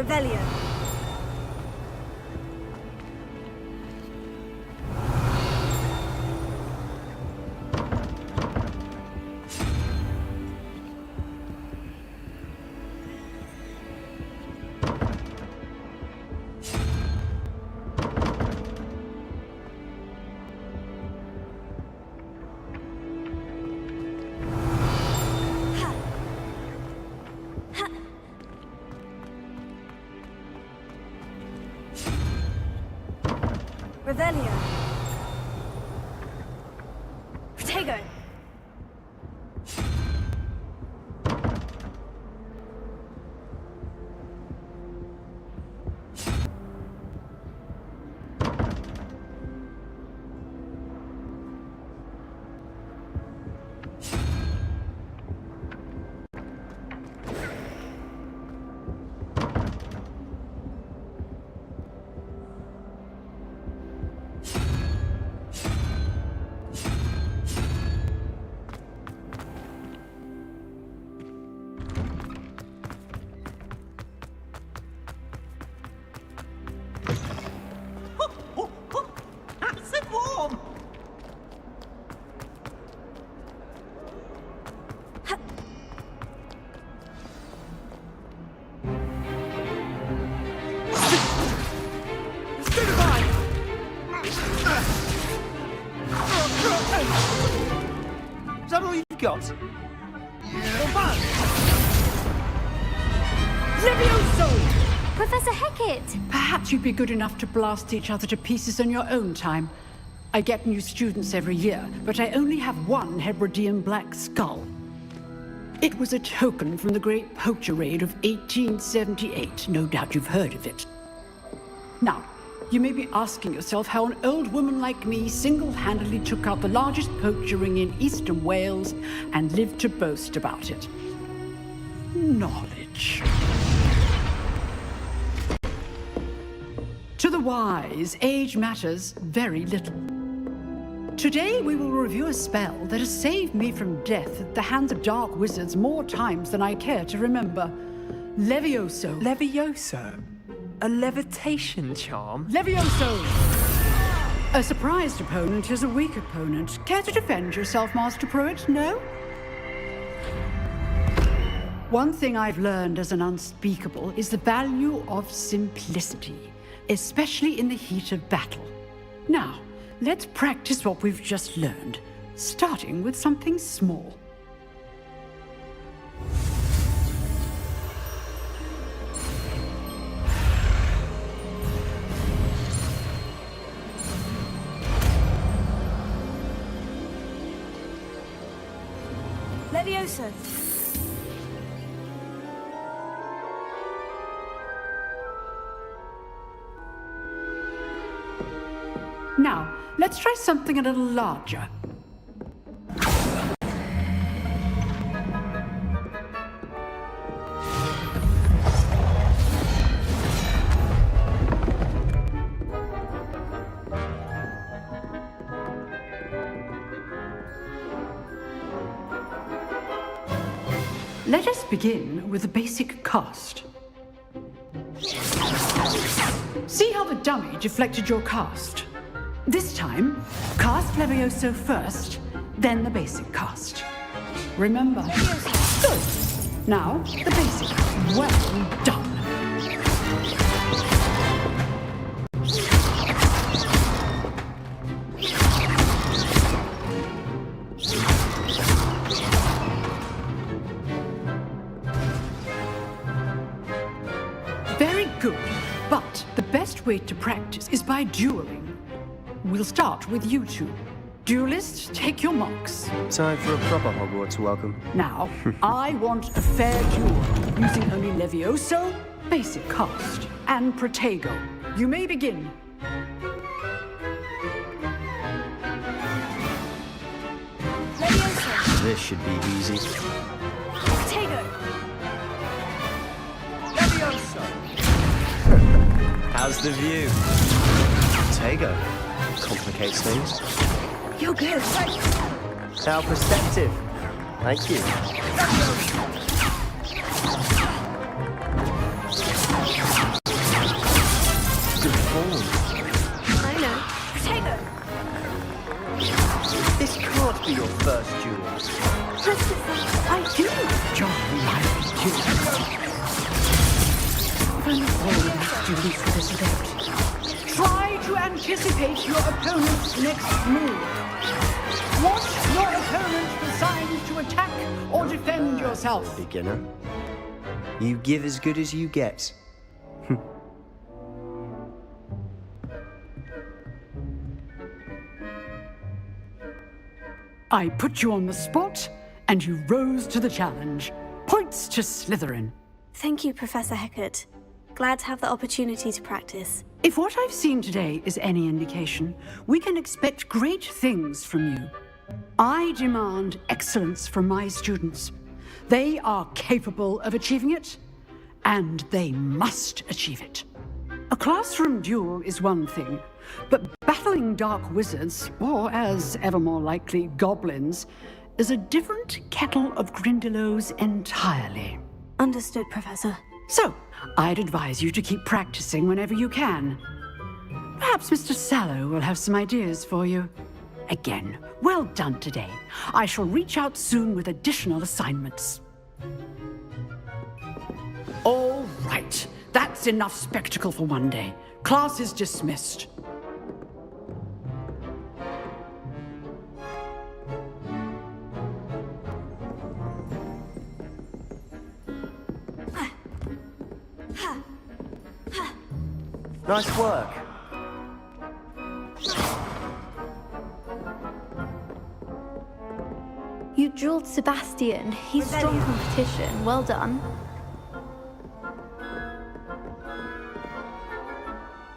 Revelio. Revelio. Protego. got? Levioso! Professor Hecat! Perhaps you'd be good enough to blast each other to pieces on your own time. I get new students every year, but I only have one Hebridean black skull. It was a token from the Great Poacher Raid of 1878. No doubt you've heard of it. Now, you may be asking yourself how an old woman like me single-handedly took out the largest poacher ring in eastern Wales and lived to boast about it. Knowledge. To the wise, age matters very little. Today we will review a spell that has saved me from death at the hands of dark wizards more times than I care to remember. Levioso. Levioso? A levitation charm? Levioso! A surprised opponent is a weak opponent. Care to defend yourself, Master Pruitt? No? One thing I've learned as an unspeakable is the value of simplicity, especially in the heat of battle. Now, let's practice what we've just learned, starting with something small. Levioso. Now, let's try something a little larger. Let us begin with the basic cast. See how the dummy deflected your cast? This time, cast Levioso first, then the basic cast. Remember. Good. Now, the basic. Well done. Very good. But the best way to practice is by dueling. We'll start with you two. Duelists, take your marks. Time for a proper Hogwarts welcome. Now, I want a fair duel, using only Levioso, basic cast, and Protego. You may begin. Levioso. This should be easy. Protego. Levioso! How's the view? Protego. Complicates things. You're good. How perceptive. Thank you. Good form. I know. Protego. This can't be your first duel. I do enjoy my duels. When all of us duels for this event, try to anticipate your opponent's next move. Watch your opponent decide to attack or defend yourself. Beginner. You give as good as you get. I put you on the spot, and you rose to the challenge. Points to Slytherin. Thank you, Professor Hecat. Glad to have the opportunity to practice. If what I've seen today is any indication, we can expect great things from you. I demand excellence from my students. They are capable of achieving it, and they must achieve it. A classroom duel is one thing, but battling dark wizards, or as ever more likely, goblins, is a different kettle of Grindylows entirely. Understood, Professor. So, I'd advise you to keep practicing whenever you can. Perhaps Mr. Sallow will have some ideas for you. Again, well done today. I shall reach out soon with additional assignments. All right. That's enough spectacle for one day. Class is dismissed. Nice work. You drilled Sebastian. He's strong competition. Well done.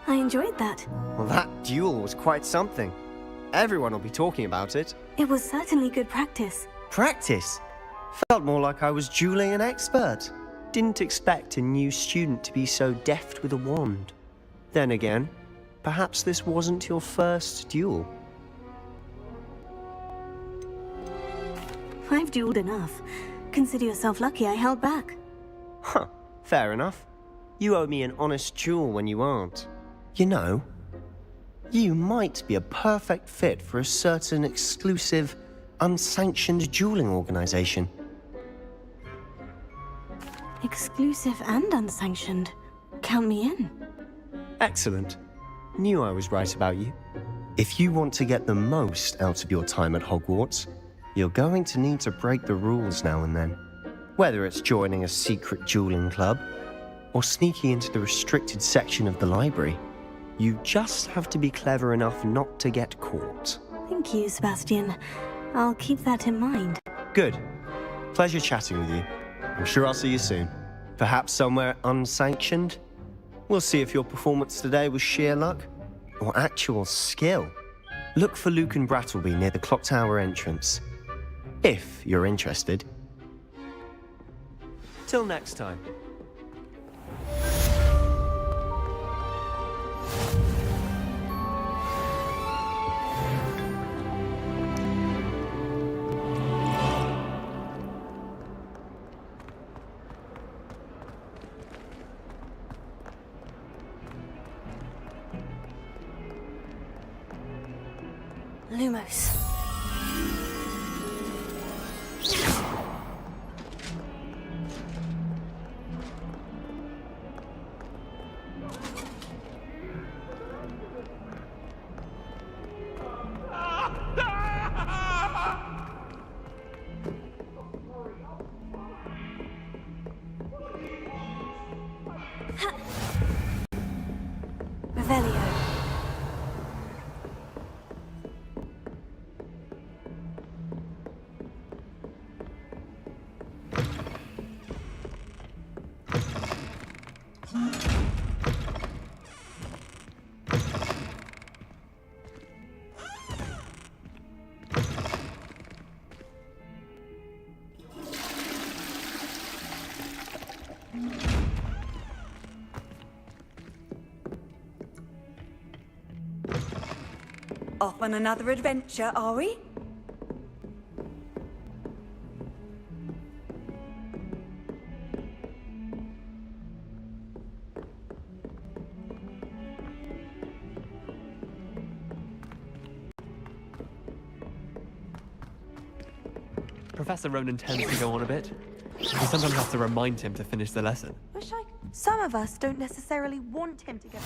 I enjoyed that. Well, that duel was quite something. Everyone will be talking about it. It was certainly good practice. Practice? Felt more like I was dueling an expert. Didn't expect a new student to be so deft with a wand. Then again, perhaps this wasn't your first duel. I've dueled enough. Consider yourself lucky I held back. Huh, fair enough. You owe me an honest duel when you aren't. You know, you might be a perfect fit for a certain exclusive, unsanctioned dueling organization. Exclusive and unsanctioned. Count me in. Excellent. Knew I was right about you. If you want to get the most out of your time at Hogwarts, you're going to need to break the rules now and then. Whether it's joining a secret dueling club, or sneaking into the restricted section of the library, you just have to be clever enough not to get caught. Thank you, Sebastian. I'll keep that in mind. Good. Pleasure chatting with you. I'm sure I'll see you soon. Perhaps somewhere unsanctioned? We'll see if your performance today was sheer luck or actual skill. Look for Luke and Brattleby near the clock tower entrance, if you're interested. Till next time. Lumos. Revelio. Off on another adventure, are we? Professor Ronan tends to go on a bit. We sometimes have to remind him to finish the lesson. Some of us don't necessarily want him to get.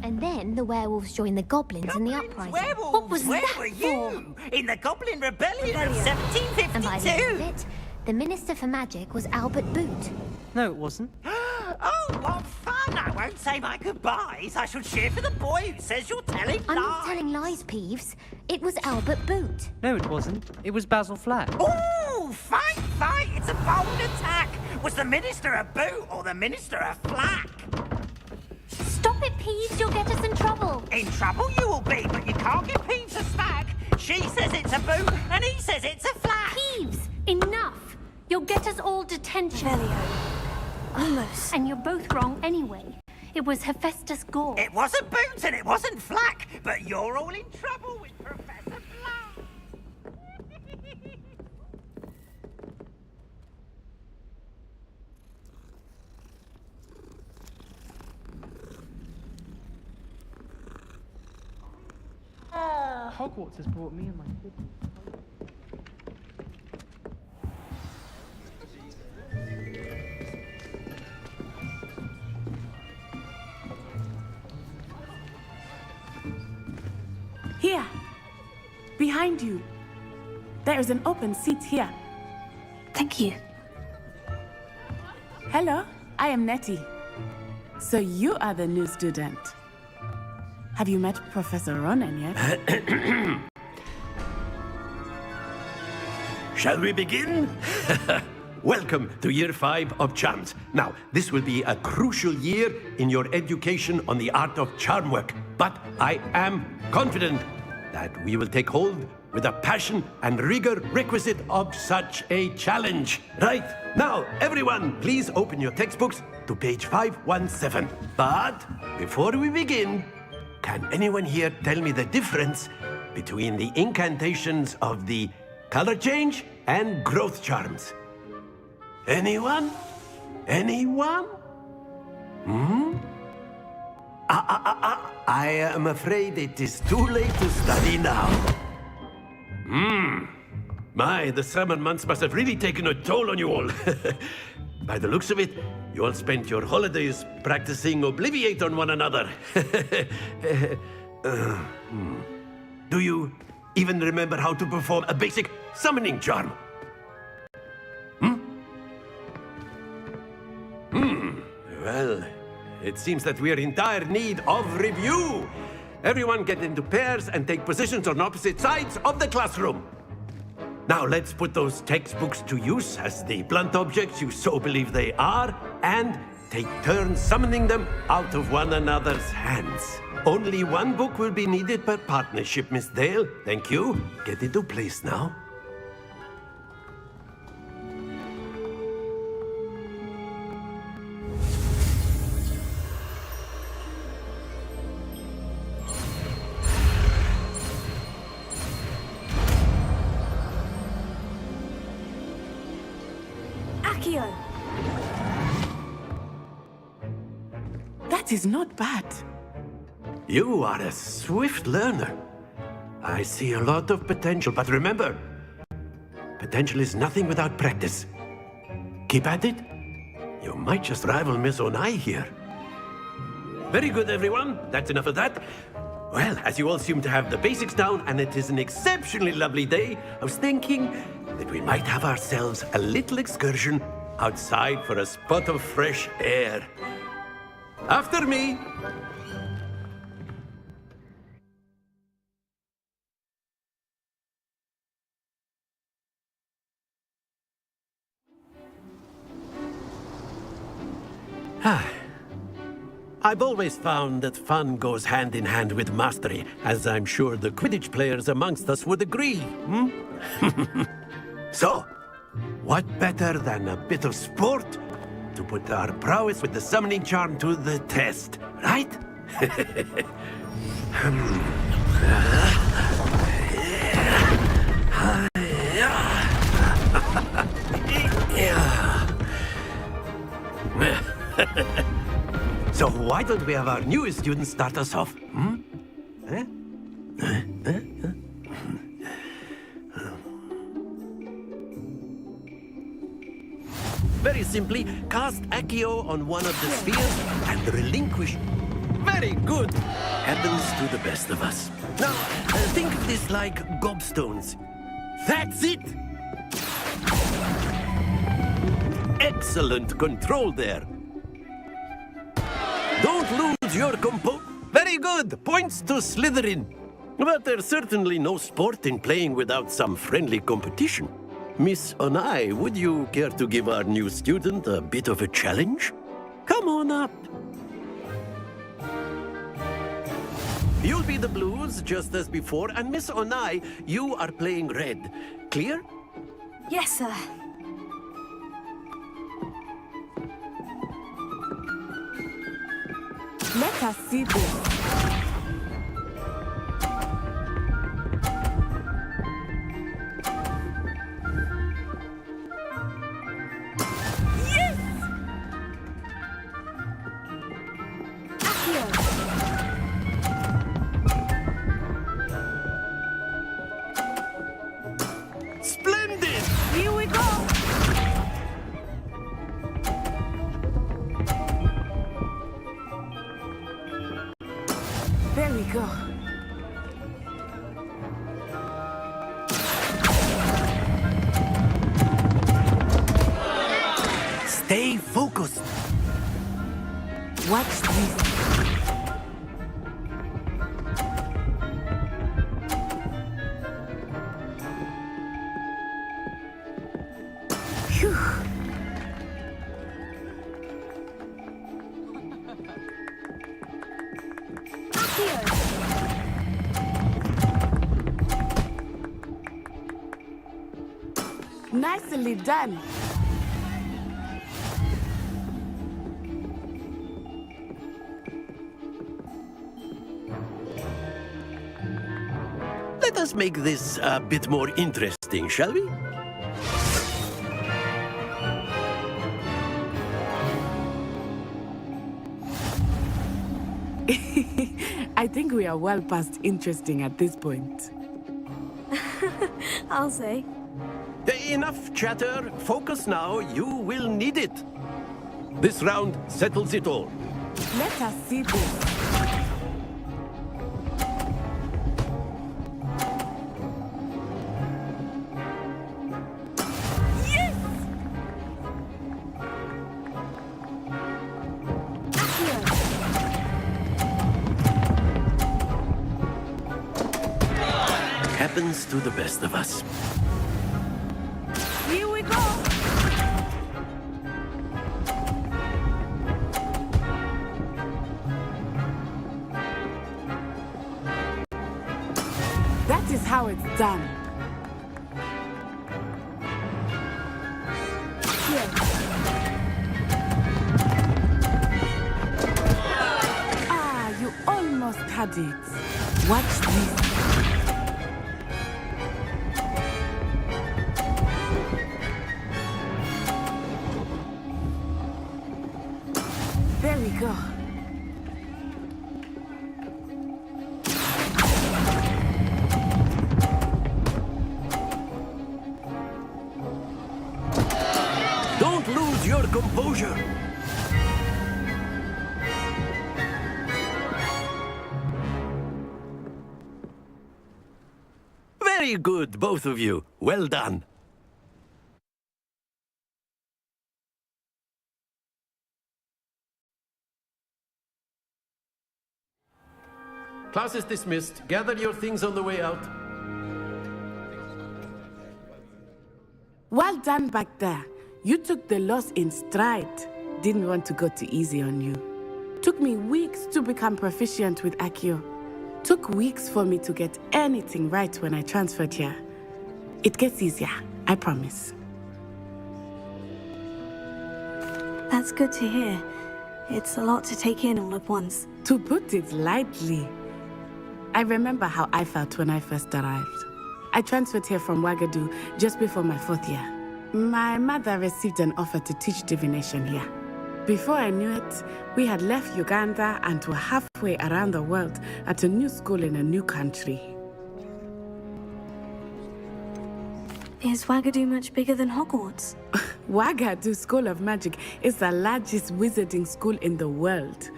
And then the werewolves joined the goblins in the uprising. Werewolves, What was where that were you? In the Goblin Rebellion of And by the end of 1752. it, the Minister for Magic was Albert Boot. No, it wasn't. Oh, what fun! I won't say my goodbyes. I shall cheer for the boy who says you're telling I'm lies. not telling lies, Peeves. It was Albert Boot. No, it wasn't. It was Basil Flack. Ooh, fight, fight! It's a bold attack. Was the Minister a boot or the Minister a flack? Stop it, Peeves. You'll get us in trouble. In trouble you will be, but you can't give Peeves a smack. She says it's a boot, and he says it's a flack. Peeves, enough. You'll get us all detention. Almost. And you're both wrong anyway. It was Hephaestus Gore. It wasn't boot and it wasn't flack, but you're all in trouble with Professor Flack. Hogwarts has brought me and my siblings. Here. Behind you. There is an open seat here. Thank you. Hello. I am Nettie. So you are the new student. Have you met Professor Ronan yet? Shall we begin? Welcome to Year 5 of Charms. Now, this will be a crucial year in your education on the art of charm work, but I am confident that we will take hold with the passion and rigor requisite of such a challenge. Right, now, everyone, please open your textbooks to page 517. But before we begin, can anyone here tell me the difference between the incantations of the color change and growth charms? Anyone? Anyone? I am afraid it is too late to study now. My, the summer months must have really taken a toll on you all. By the looks of it, you all spent your holidays practicing Obliviate on one another. Do you even remember how to perform a basic summoning charm? Well, it seems that we are in dire need of review. Everyone get into pairs and take positions on opposite sides of the classroom. Now let's put those textbooks to use as the blunt objects you so believe they are, and take turns summoning them out of one another's hands. Only one book will be needed per partnership, Miss Dale. Thank you. Get into place now. That is not bad. You are a swift learner. I see a lot of potential, but remember, potential is nothing without practice. Keep at it. You might just rival Miss Onai here. Very good, everyone. That's enough of that. Well, as you all seem to have the basics down, and it is an exceptionally lovely day, I was thinking that we might have ourselves a little excursion outside for a spot of fresh air. After me. I've always found that fun goes hand in hand with mastery, as I'm sure the Quidditch players amongst us would agree. So, what better than a bit of sport to put our prowess with the summoning charm to the test, right? So why don't we have our newest student start us off? Very simply, cast Accio on one of the spheres and relinquish. Very good! Happens to the best of us. Now, think of this like gobstones. That's it! Excellent control there. Don't lose your compo. Very good! Points to Slytherin. But there's certainly no sport in playing without some friendly competition. Miss Onai, would you care to give our new student a bit of a challenge? Come on up. You'll be the blues, just as before, and Miss Onai, you are playing red. Clear? Yes, sir. Let us see this. There we go. Stay focused. Watch this. Phew. Nicely done. Let us make this a bit more interesting, shall we? I think we are well past interesting at this point. I'll say. Enough chatter. Focus now. You will need it. This round settles it all. Let us see this. Happens to the best of us. Here we go. That is how it's done. Here. Ah, you almost had it. Watch this. There we go. Don't lose your composure. Very good, both of you. Well done. Class is dismissed. Gather your things on the way out. Well done back there. You took the loss in stride. Didn't want to go too easy on you. Took me weeks to become proficient with Accio. Took weeks for me to get anything right when I transferred here. It gets easier, I promise. That's good to hear. It's a lot to take in all at once. To put it lightly, I remember how I felt when I first arrived. I transferred here from Wagadu just before my 4th year. My mother received an offer to teach divination here. Before I knew it, we had left Uganda and were halfway around the world at a new school in a new country. Is Wagadu much bigger than Hogwarts? Wagadu School of Magic is the largest wizarding school in the world.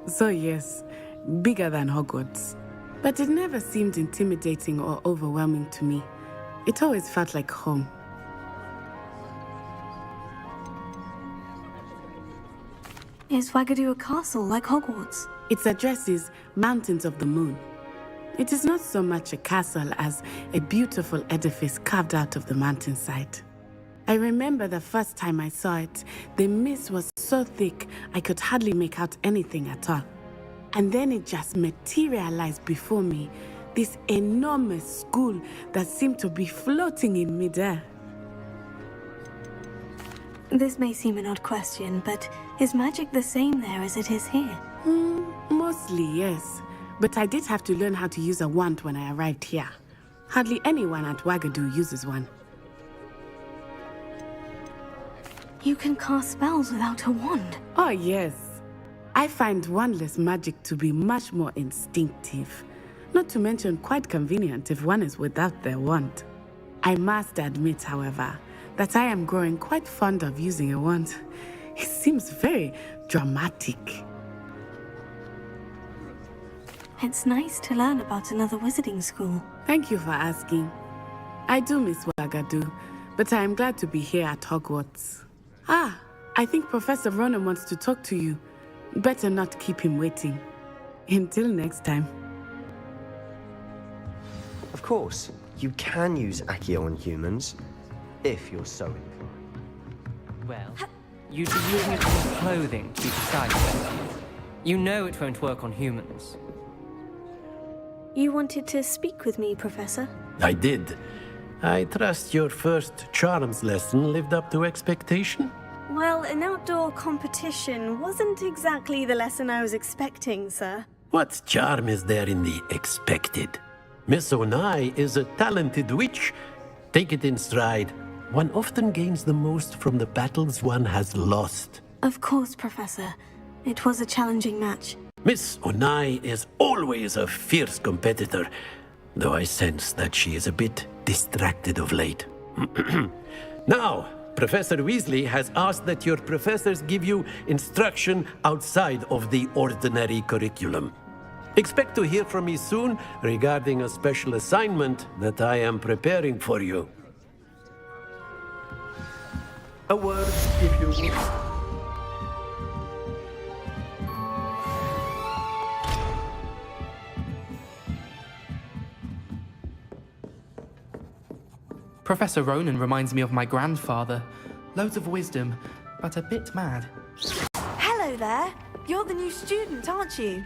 So yes, bigger than Hogwarts. But it never seemed intimidating or overwhelming to me. It always felt like home. Is Wagadu a castle like Hogwarts? Its address is Mountains of the Moon. It is not so much a castle as a beautiful edifice carved out of the mountainside. I remember the first time I saw it, the mist was so thick I could hardly make out anything at all. And then it just materialized before me, this enormous school that seemed to be floating in midair. This may seem an odd question, but is magic the same there as it is here? Mostly, yes. But I did have to learn how to use a wand when I arrived here. Hardly anyone at Wagadu uses one. You can cast spells without a wand? Oh, yes. I find wandless magic to be much more instinctive. Not to mention quite convenient if one is without their wand. I must admit, however, that I am growing quite fond of using a wand. It seems very dramatic. It's nice to learn about another wizarding school. Thank you for asking. I do miss Wagadu, but I am glad to be here at Hogwarts. Ah, I think Professor Ronan wants to talk to you. Better not keep him waiting. Until next time. Of course, you can use Accio on humans, if you're so inclined. Well, you'd be using it on clothing to be precise, wouldn't you? You know it won't work on humans. You wanted to speak with me, Professor? I did. I trust your first charms lesson lived up to expectation? Well, an outdoor competition wasn't exactly the lesson I was expecting, sir. What charm is there in the expected? Miss Onai is a talented witch. Take it in stride. One often gains the most from the battles one has lost. Of course, Professor. It was a challenging match. Miss Onai is always a fierce competitor, though I sense that she is a bit distracted of late. Now, Professor Weasley has asked that your professors give you instruction outside of the ordinary curriculum. Expect to hear from me soon regarding a special assignment that I am preparing for you. A word, if you will. Professor Ronan reminds me of my grandfather. Loads of wisdom, but a bit mad. Hello there. You're the new student, aren't you?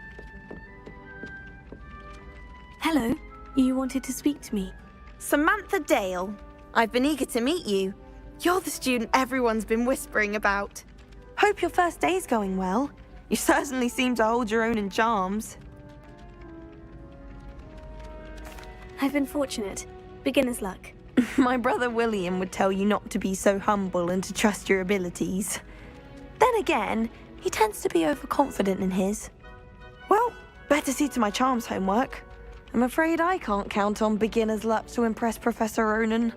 Hello. You wanted to speak to me? Samantha Dale. I've been eager to meet you. You're the student everyone's been whispering about. Hope your first day's going well. You certainly seem to hold your own in charms. I've been fortunate. Beginner's luck. My brother William would tell you not to be so humble and to trust your abilities. Then again, he tends to be overconfident in his. Well, better see to my charms homework. I'm afraid I can't count on beginner's luck to impress Professor Ronan.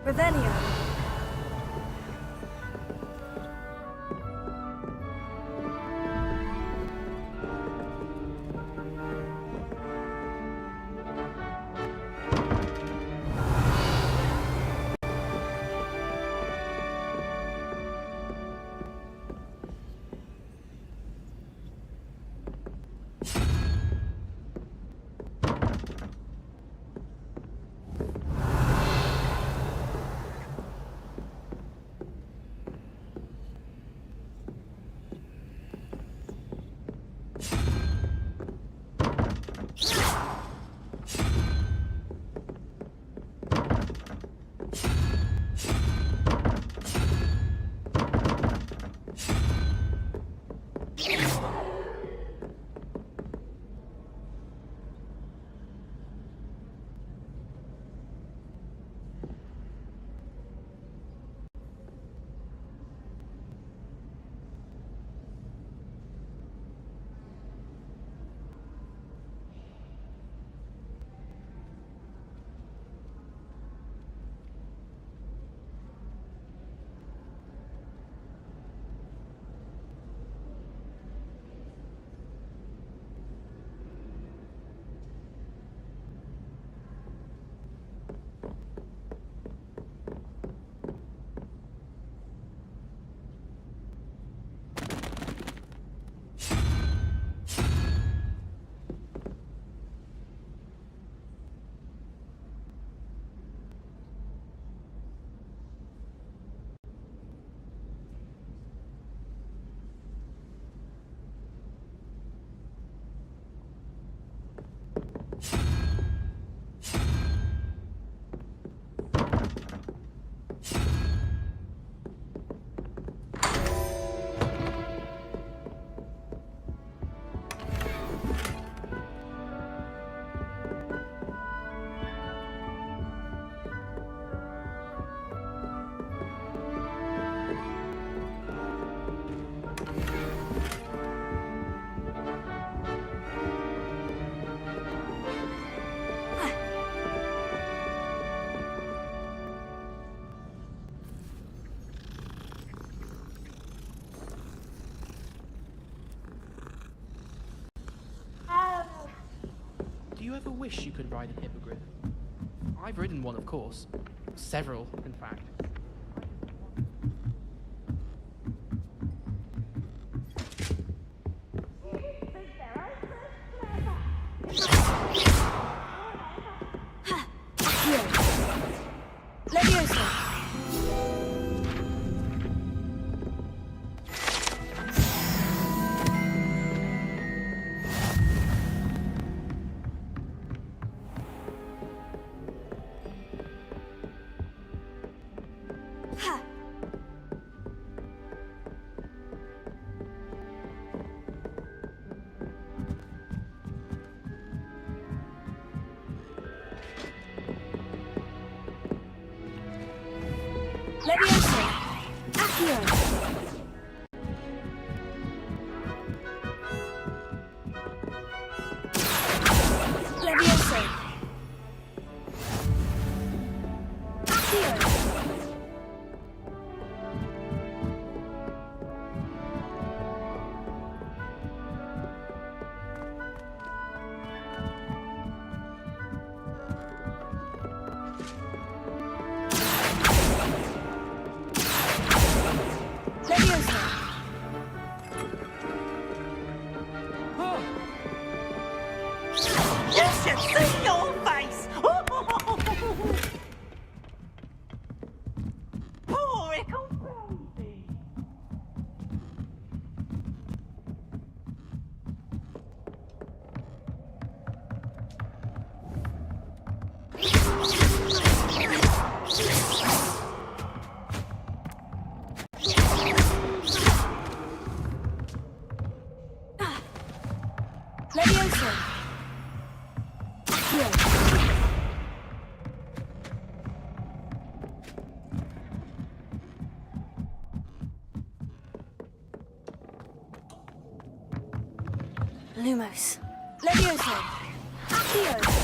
Revelio. Do you ever wish you could ride a hippogriff? I've ridden one, of course. Several, in fact. Lumos. Levioso. Accio.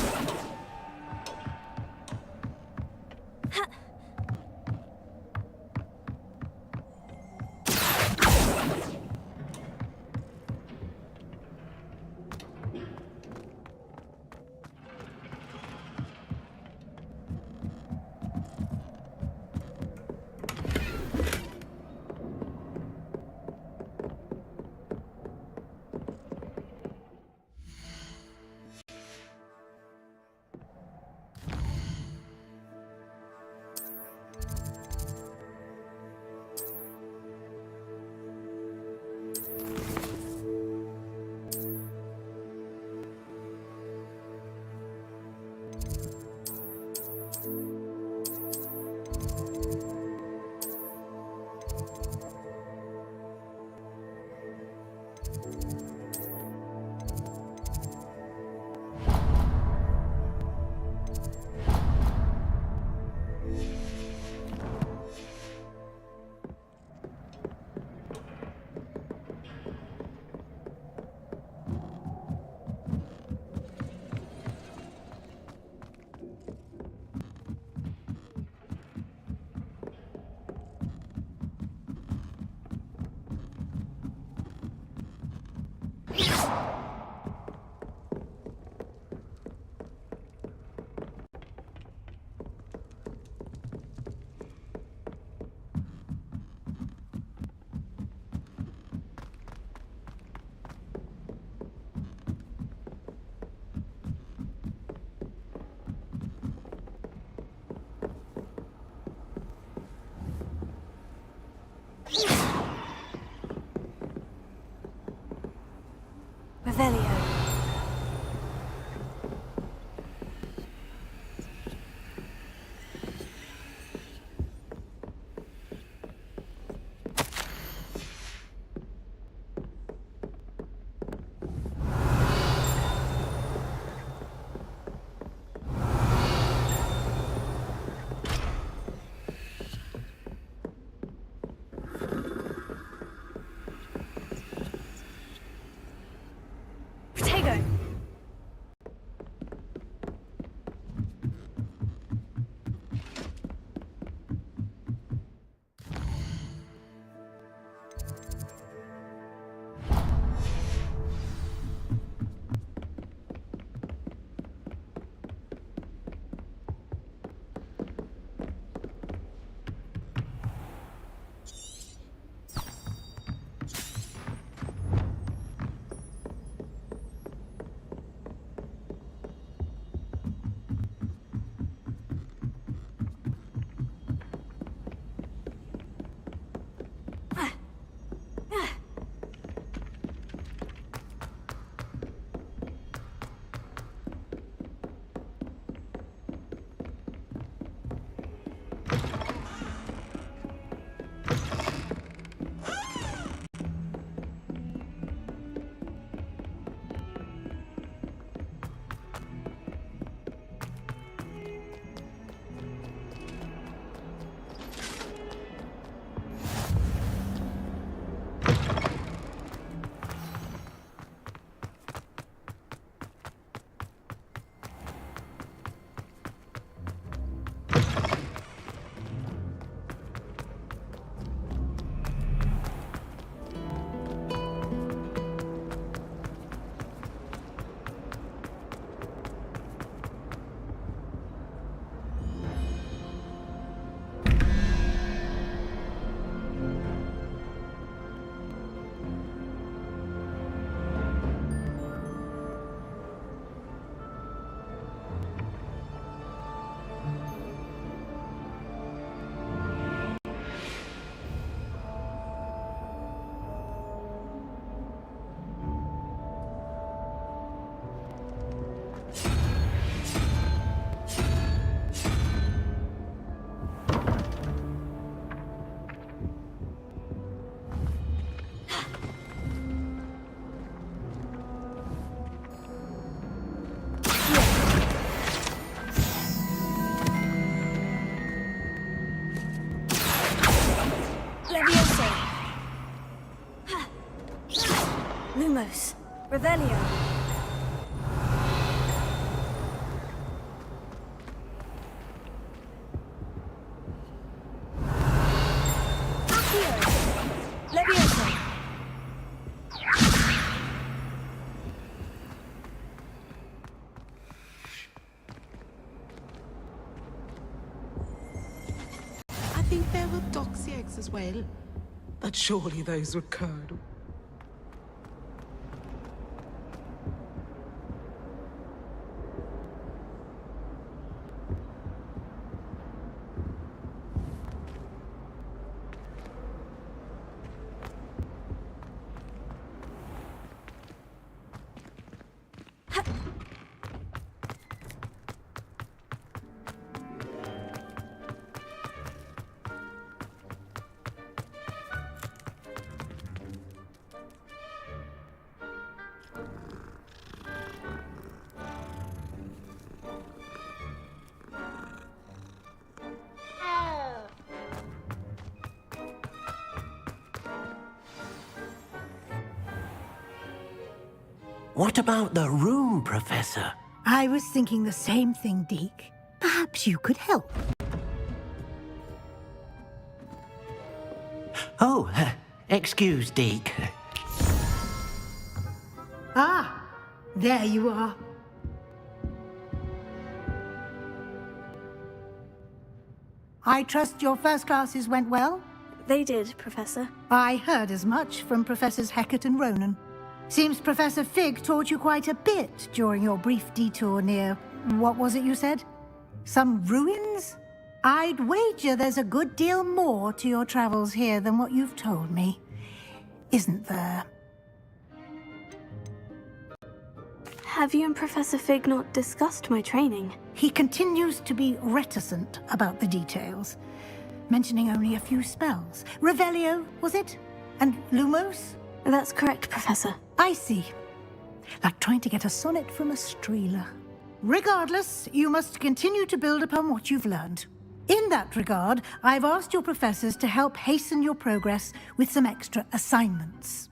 Revelio. Lumos. Revelio. Levioso. I think there were doxy eggs as well. But surely those were curdled. What about the room, Professor? I was thinking the same thing, Deke. Perhaps you could help. Oh, excuse, Deke. Ah, there you are. I trust your first classes went well? They did, Professor. I heard as much from Professors Hecat and Ronan. Seems Professor Fig taught you quite a bit during your brief detour near... what was it you said? Some ruins? I'd wager there's a good deal more to your travels here than what you've told me. Isn't there? Have you and Professor Fig not discussed my training? He continues to be reticent about the details, mentioning only a few spells. Revelio, was it? And Lumos? That's correct, Professor. I see. Like trying to get a sonnet from a streeler. Regardless, you must continue to build upon what you've learned. In that regard, I've asked your professors to help hasten your progress with some extra assignments.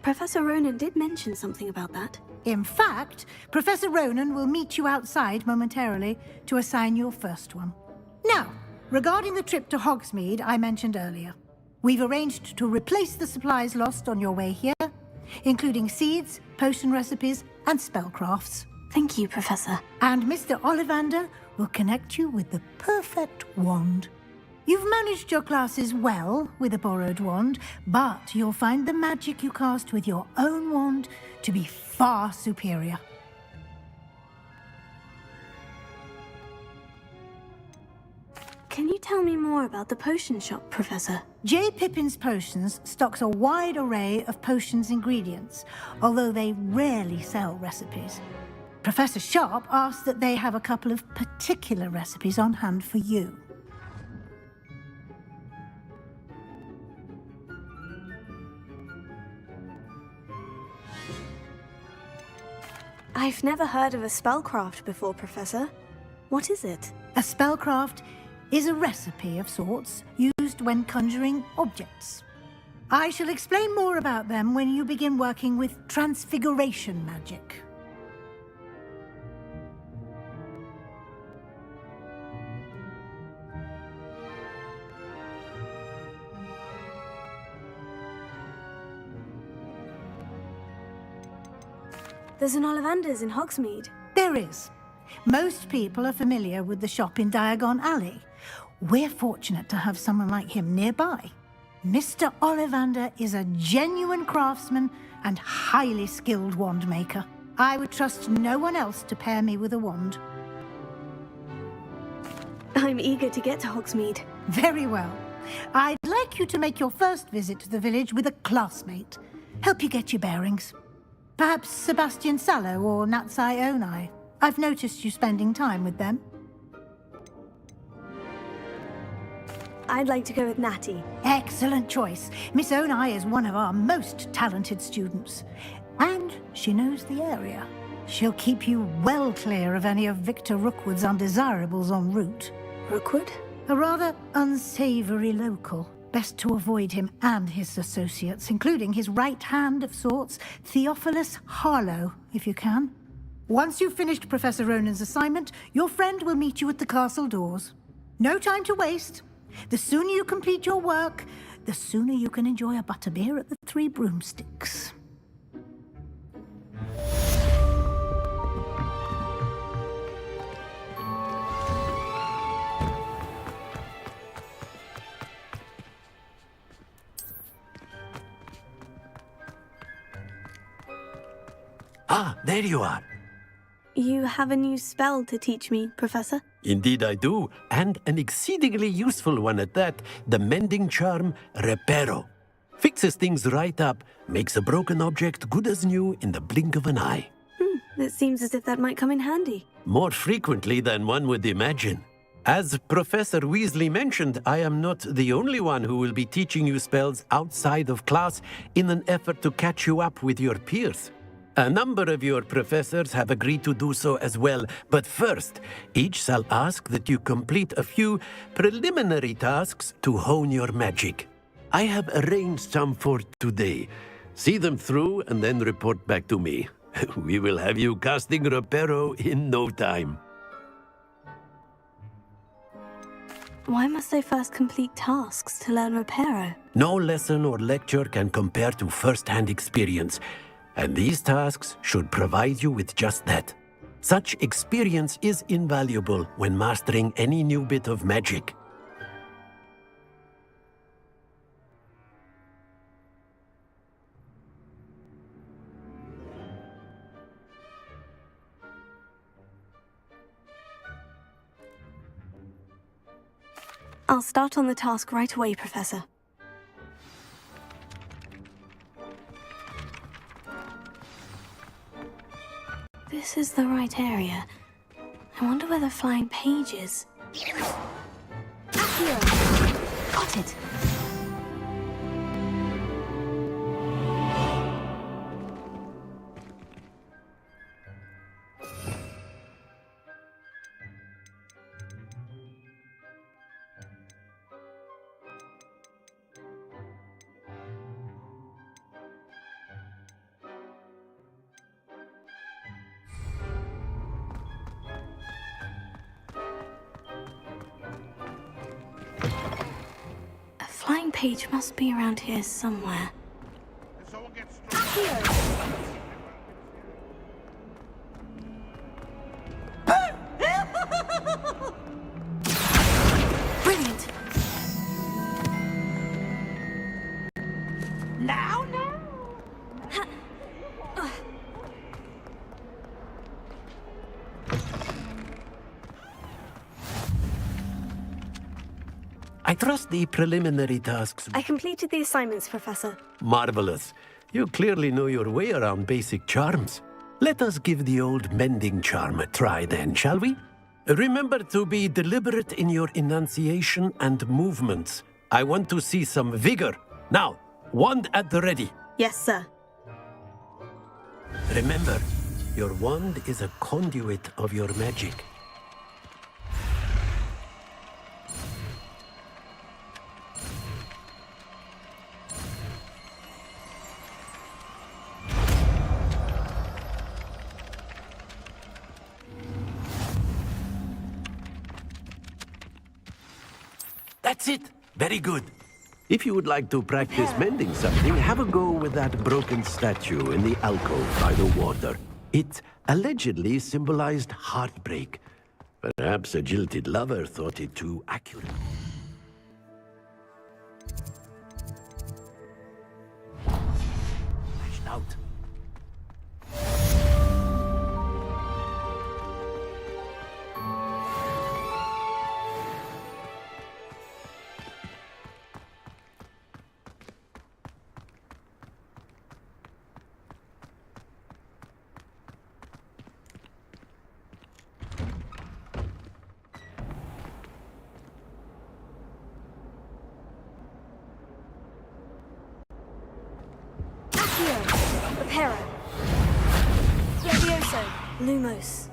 Professor Ronan did mention something about that. In fact, Professor Ronan will meet you outside momentarily to assign your first one. Now, regarding the trip to Hogsmeade I mentioned earlier, we've arranged to replace the supplies lost on your way here, including seeds, potion recipes, and spellcrafts. Thank you, Professor. And Mr. Ollivander will connect you with the perfect wand. You've managed your classes well with a borrowed wand, but you'll find the magic you cast with your own wand to be far superior. Can you tell me more about the potion shop, Professor? J. Pippin's Potions stocks a wide array of potions ingredients, although they rarely sell recipes. Professor Sharp asked that they have a couple of particular recipes on hand for you. I've never heard of a spellcraft before, Professor. What is it? A spellcraft is a recipe of sorts used when conjuring objects. I shall explain more about them when you begin working with transfiguration magic. There's an Ollivander's in Hogsmeade. There is. Most people are familiar with the shop in Diagon Alley. We're fortunate to have someone like him nearby. Mr. Ollivander is a genuine craftsman and highly skilled wand maker. I would trust no one else to pair me with a wand. I'm eager to get to Hogsmeade. Very well. I'd like you to make your first visit to the village with a classmate. Help you get your bearings. Perhaps Sebastian Sallow or Natsai Onai. I've noticed you spending time with them. I'd like to go with Natty. Excellent choice. Miss Onai is one of our most talented students. And she knows the area. She'll keep you well clear of any of Victor Rookwood's undesirables en route. Rookwood? A rather unsavory local. Best to avoid him and his associates, including his right hand of sorts, Theophilus Harlow, if you can. Once you've finished Professor Ronan's assignment, your friend will meet you at the castle doors. No time to waste. The sooner you complete your work, the sooner you can enjoy a butterbeer at the Three Broomsticks. Ah, there you are. You have a new spell to teach me, Professor? Indeed I do, and an exceedingly useful one at that. The mending charm, Reparo. Fixes things right up, makes a broken object good as new in the blink of an eye. It seems as if that might come in handy. More frequently than one would imagine. As Professor Weasley mentioned, I am not the only one who will be teaching you spells outside of class in an effort to catch you up with your peers. A number of your professors have agreed to do so as well, but first, each shall ask that you complete a few preliminary tasks to hone your magic. I have arranged some for today. See them through and then report back to me. We will have you casting Reparo in no time. Why must I first complete tasks to learn Reparo? No lesson or lecture can compare to first-hand experience. And these tasks should provide you with just that. Such experience is invaluable when mastering any new bit of magic. I'll start on the task right away, Professor. This is the right area. I wonder where the flying page is. Here. Got it. Flying page must be around here somewhere. Here. Brilliant. Now. I trust the preliminary tasks. I completed the assignments, Professor. Marvelous. You clearly know your way around basic charms. Let us give the old mending charm a try then, shall we? Remember to be deliberate in your enunciation and movements. I want to see some vigor. Now, wand at the ready. Yes, sir. Remember, your wand is a conduit of your magic. That's it. Very good. If you would like to practice mending something, have a go with that broken statue in the alcove by the water. It allegedly symbolized heartbreak. Perhaps a jilted lover thought it too accurate. Lashed out. Reparo. Levioso. Lumos.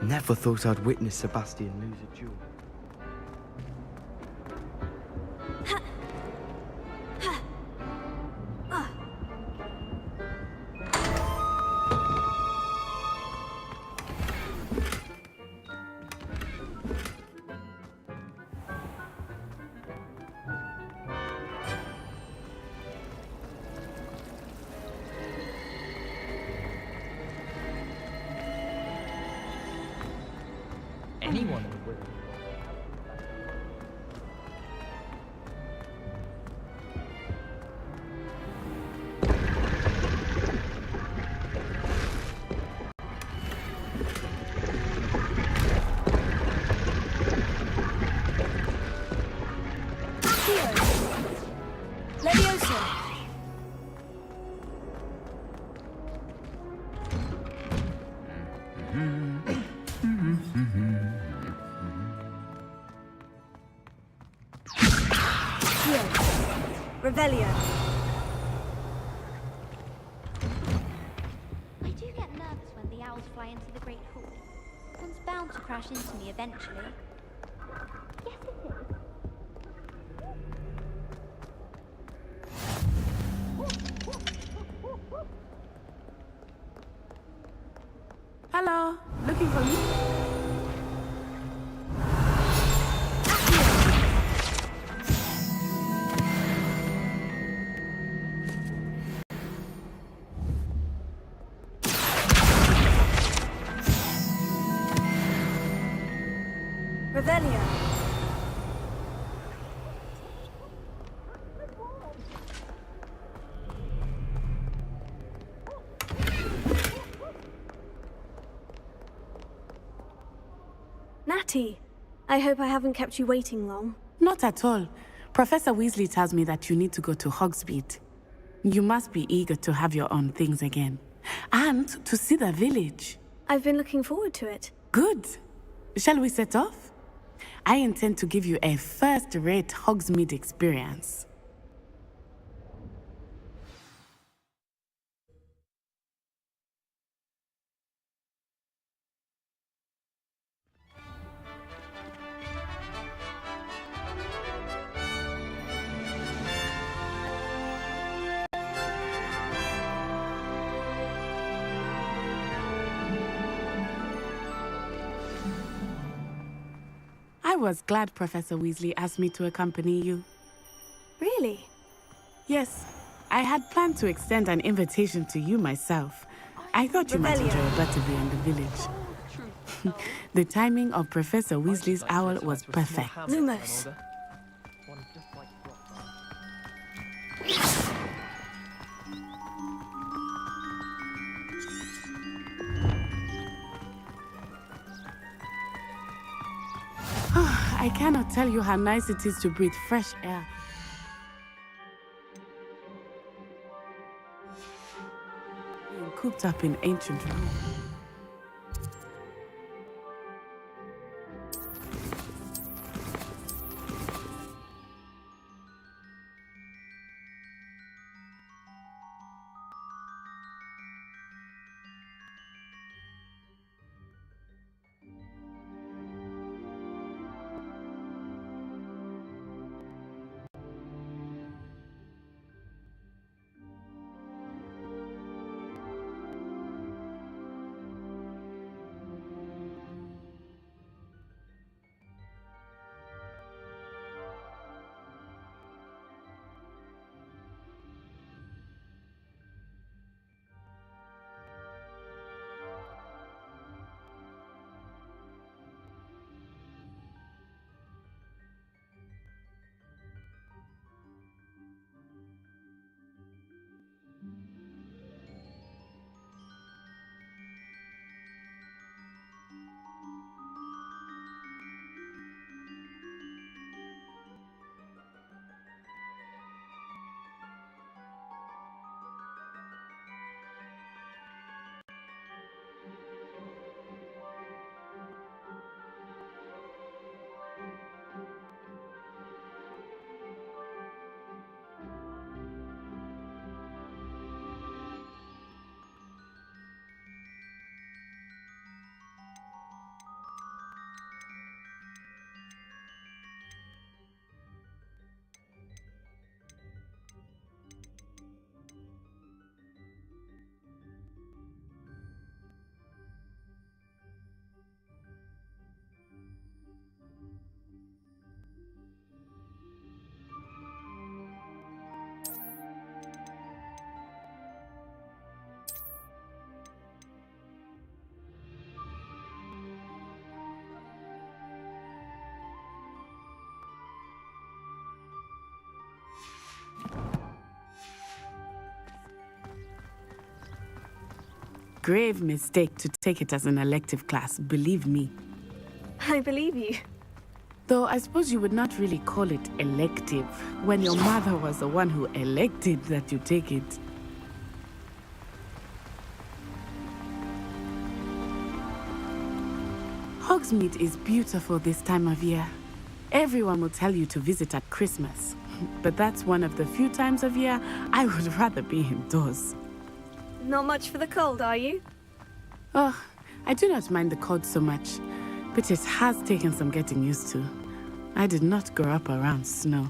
Never thought I'd witness Sebastian lose a duel. Anyone would win. Leviosa! Revelio. I do get nervous when the owls fly into the Great Hall. One's bound to crash into me eventually. Yes, it is. Hello, looking for me? Revelio. Natty, I hope I haven't kept you waiting long. Not at all. Professor Weasley tells me that you need to go to Hogsmeade. You must be eager to have your own things again. And to see the village. I've been looking forward to it. Good. Shall we set off? I intend to give you a first-rate Hogsmeade experience. I was glad Professor Weasley asked me to accompany you. Really? Yes. I had planned to extend an invitation to you myself. I thought you might enjoy a butterbeer in the village. The timing of Professor Weasley's owl was perfect. Lumos. I cannot tell you how nice it is to breathe fresh air. Being cooped up in ancient Rome. grave mistake to take it as an elective class, believe me. I believe you. Though I suppose you would not really call it elective when your mother was the one who elected that you take it. Hogsmeade is beautiful this time of year. Everyone will tell you to visit at Christmas. But that's one of the few times of year I would rather be indoors. Not much for the cold, are you? Oh, I do not mind the cold so much, but it has taken some getting used to. I did not grow up around snow.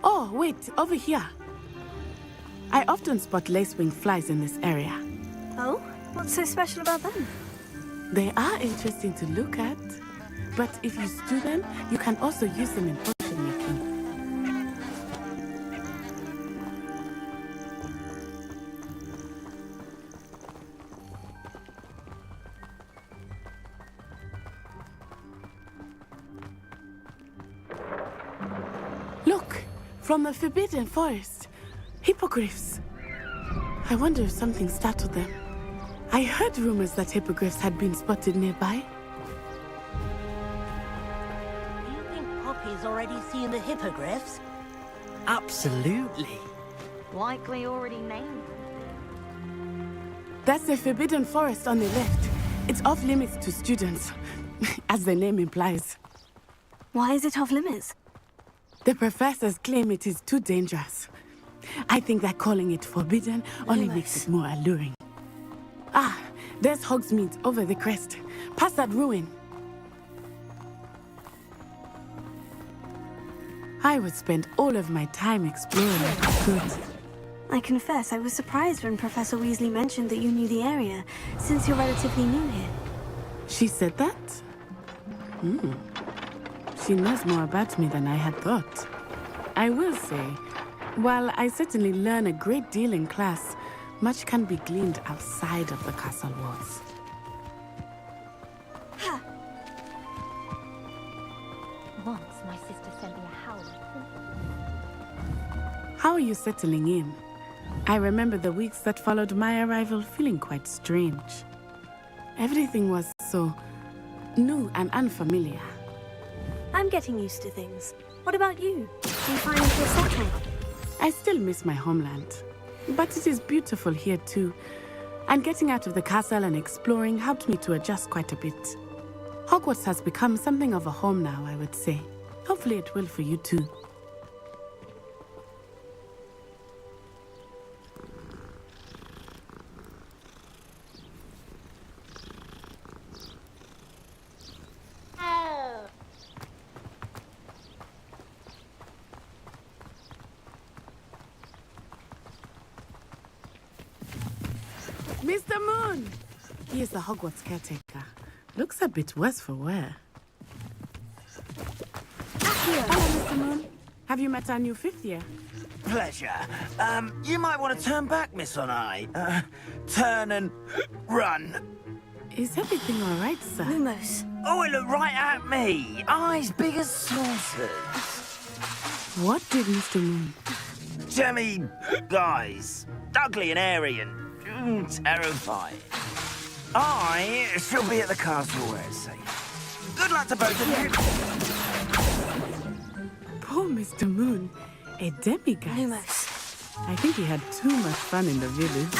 Oh, wait, over here. I often spot lacewing flies in this area. Oh? What's so special about them? They are interesting to look at, but if you stew them, you can also use them in potion making. Look, from the Forbidden Forest, hippogriffs. I wonder if something startled them. I heard rumors that hippogriffs had been spotted nearby. Do you think Poppy's already seen the hippogriffs? Absolutely. Likely already named. That's the Forbidden Forest on the left. It's off limits to students, as the name implies. Why is it off limits? The professors claim it is too dangerous. I think that calling it forbidden only makes it more alluring. Ah, there's Hogsmeade over the crest. Past that ruin. I would spend all of my time exploring if I could. I confess I was surprised when Professor Weasley mentioned that you knew the area, since you're relatively new here. She said that? She knows more about me than I had thought. I will say, while I certainly learn a great deal in class, much can be gleaned outside of the castle walls. Once my sister sent me a howl. How are you settling in? I remember the weeks that followed my arrival feeling quite strange. Everything was so new and unfamiliar. I'm getting used to things. What about you? Do you find you're settled? I still miss my homeland. But it is beautiful here too. And getting out of the castle and exploring helped me to adjust quite a bit. Hogwarts has become something of a home now, I would say. Hopefully it will for you too. Mr. Moon! He is the Hogwarts caretaker. Looks a bit worse for wear. Hello, Mr. Moon. Have you met our new fifth year? Pleasure. You might want to turn back, Miss Onai. Turn and run. Is everything all right, sir? Lumos. Oh, it looked right at me. Eyes big as saucers. What did Mr. Moon? Jemmy guys. Ugly and airy and terrifying. I shall be at the castle where it's safe. Good luck to both of you. Poor Mr. Moon. A demiguise. Lumos. I think he had too much fun in the village.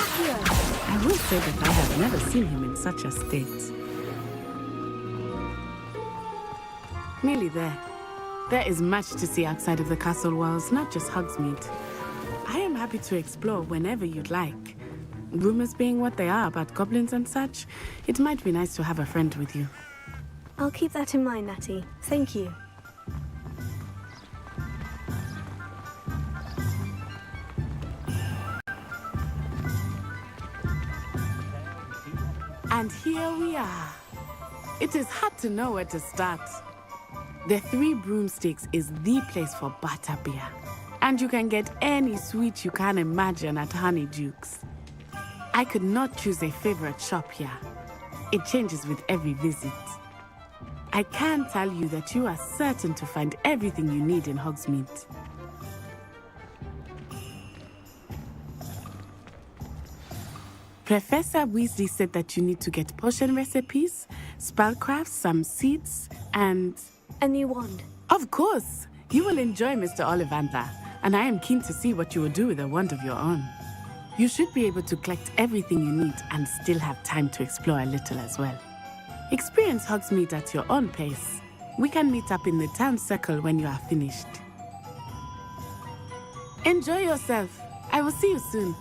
I will say that I have never seen him in such a state. Nearly there. There is much to see outside of the castle walls, not just Hogsmeade. I am happy to explore whenever you'd like. Rumors being what they are about goblins and such, it might be nice to have a friend with you. I'll keep that in mind, Natty. Thank you. And here we are. It is hard to know where to start. The Three Broomsticks is the place for butterbeer. And you can get any sweet you can imagine at Honeydukes. I could not choose a favorite shop here. It changes with every visit. I can tell you that you are certain to find everything you need in Hogsmeade. Professor Weasley said that you need to get potion recipes, spellcrafts, some seeds, and... A new wand. Of course! You will enjoy Mr. Ollivander, and I am keen to see what you will do with a wand of your own. You should be able to collect everything you need and still have time to explore a little as well. Experience Hogsmeade at your own pace. We can meet up in the town circle when you are finished. Enjoy yourself. I will see you soon.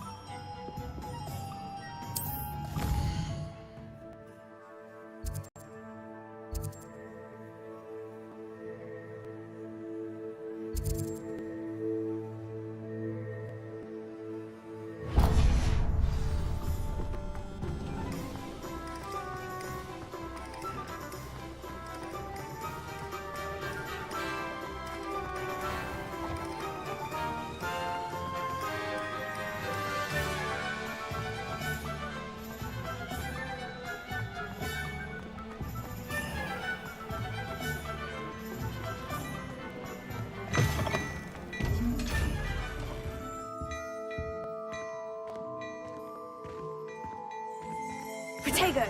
Protego!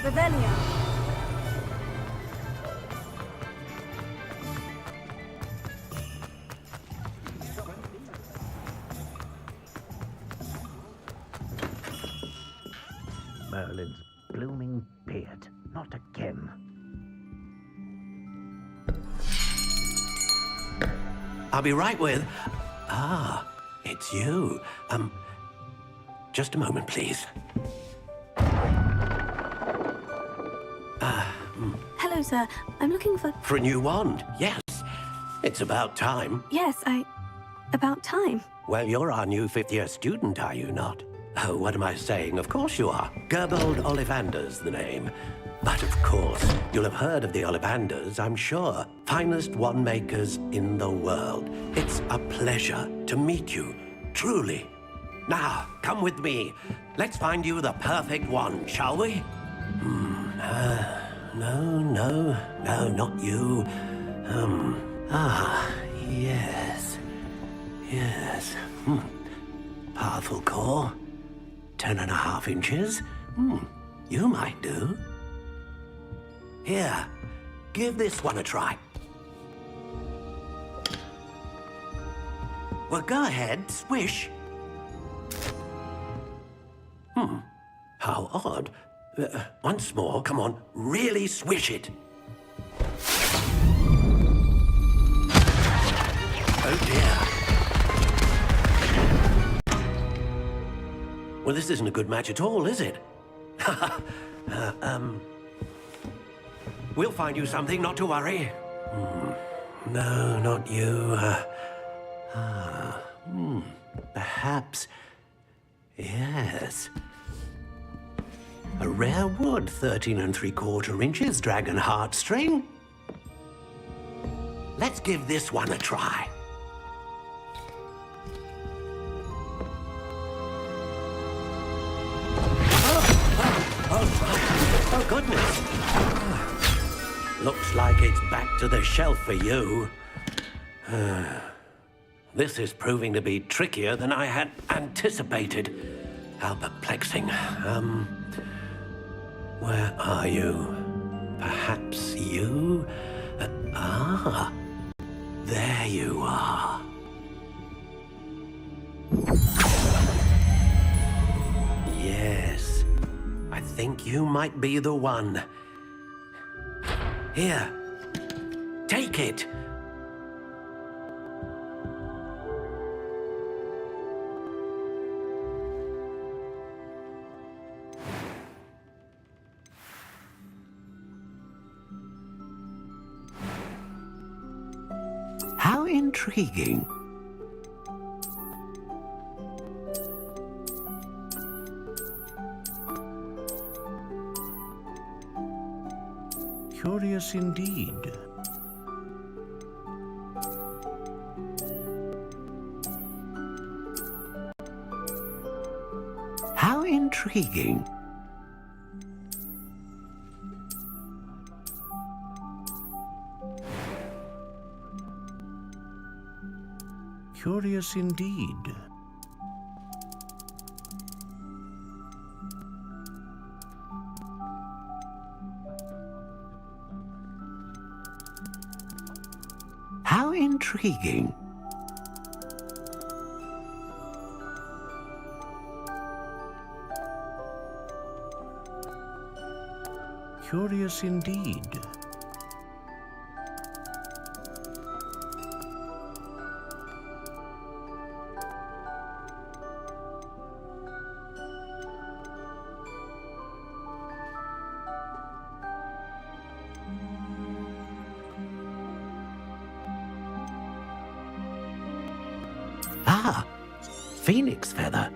Revelio. Merlin's blooming beard. Not again. I'll be right with... Ah, it's you. Just a moment, please. Hello, sir. I'm looking for... For a new wand, yes. It's about time. Yes, about time. Well, you're our new fifth-year student, are you not? Oh, what am I saying? Of course you are. Gerbold Ollivander's the name. But of course, you'll have heard of the Ollivanders, I'm sure. Finest wand makers in the world. It's a pleasure to meet you, truly. Now, come with me. Let's find you the perfect wand, shall we? No, not you. Yes. Powerful core. 10.5 inches. You might do. Here, give this one a try. Well, go ahead, swish. How odd. Once more, come on, really swish it. Oh dear. Well, this isn't a good match at all, is it? We'll find you something, not to worry. No, not you. Perhaps. Yes. A rare wood, 13 3/4 inches, dragon heartstring. Let's give this one a try. Oh, goodness. Looks like it's back to the shelf for you. This is proving to be trickier than I had anticipated. How perplexing. Where are you? Perhaps you? There you are. Yes, I think you might be the one. Here, Take it. How intriguing. Curious indeed. How intriguing. Curious indeed. How intriguing. Curious indeed. Ah, phoenix feather.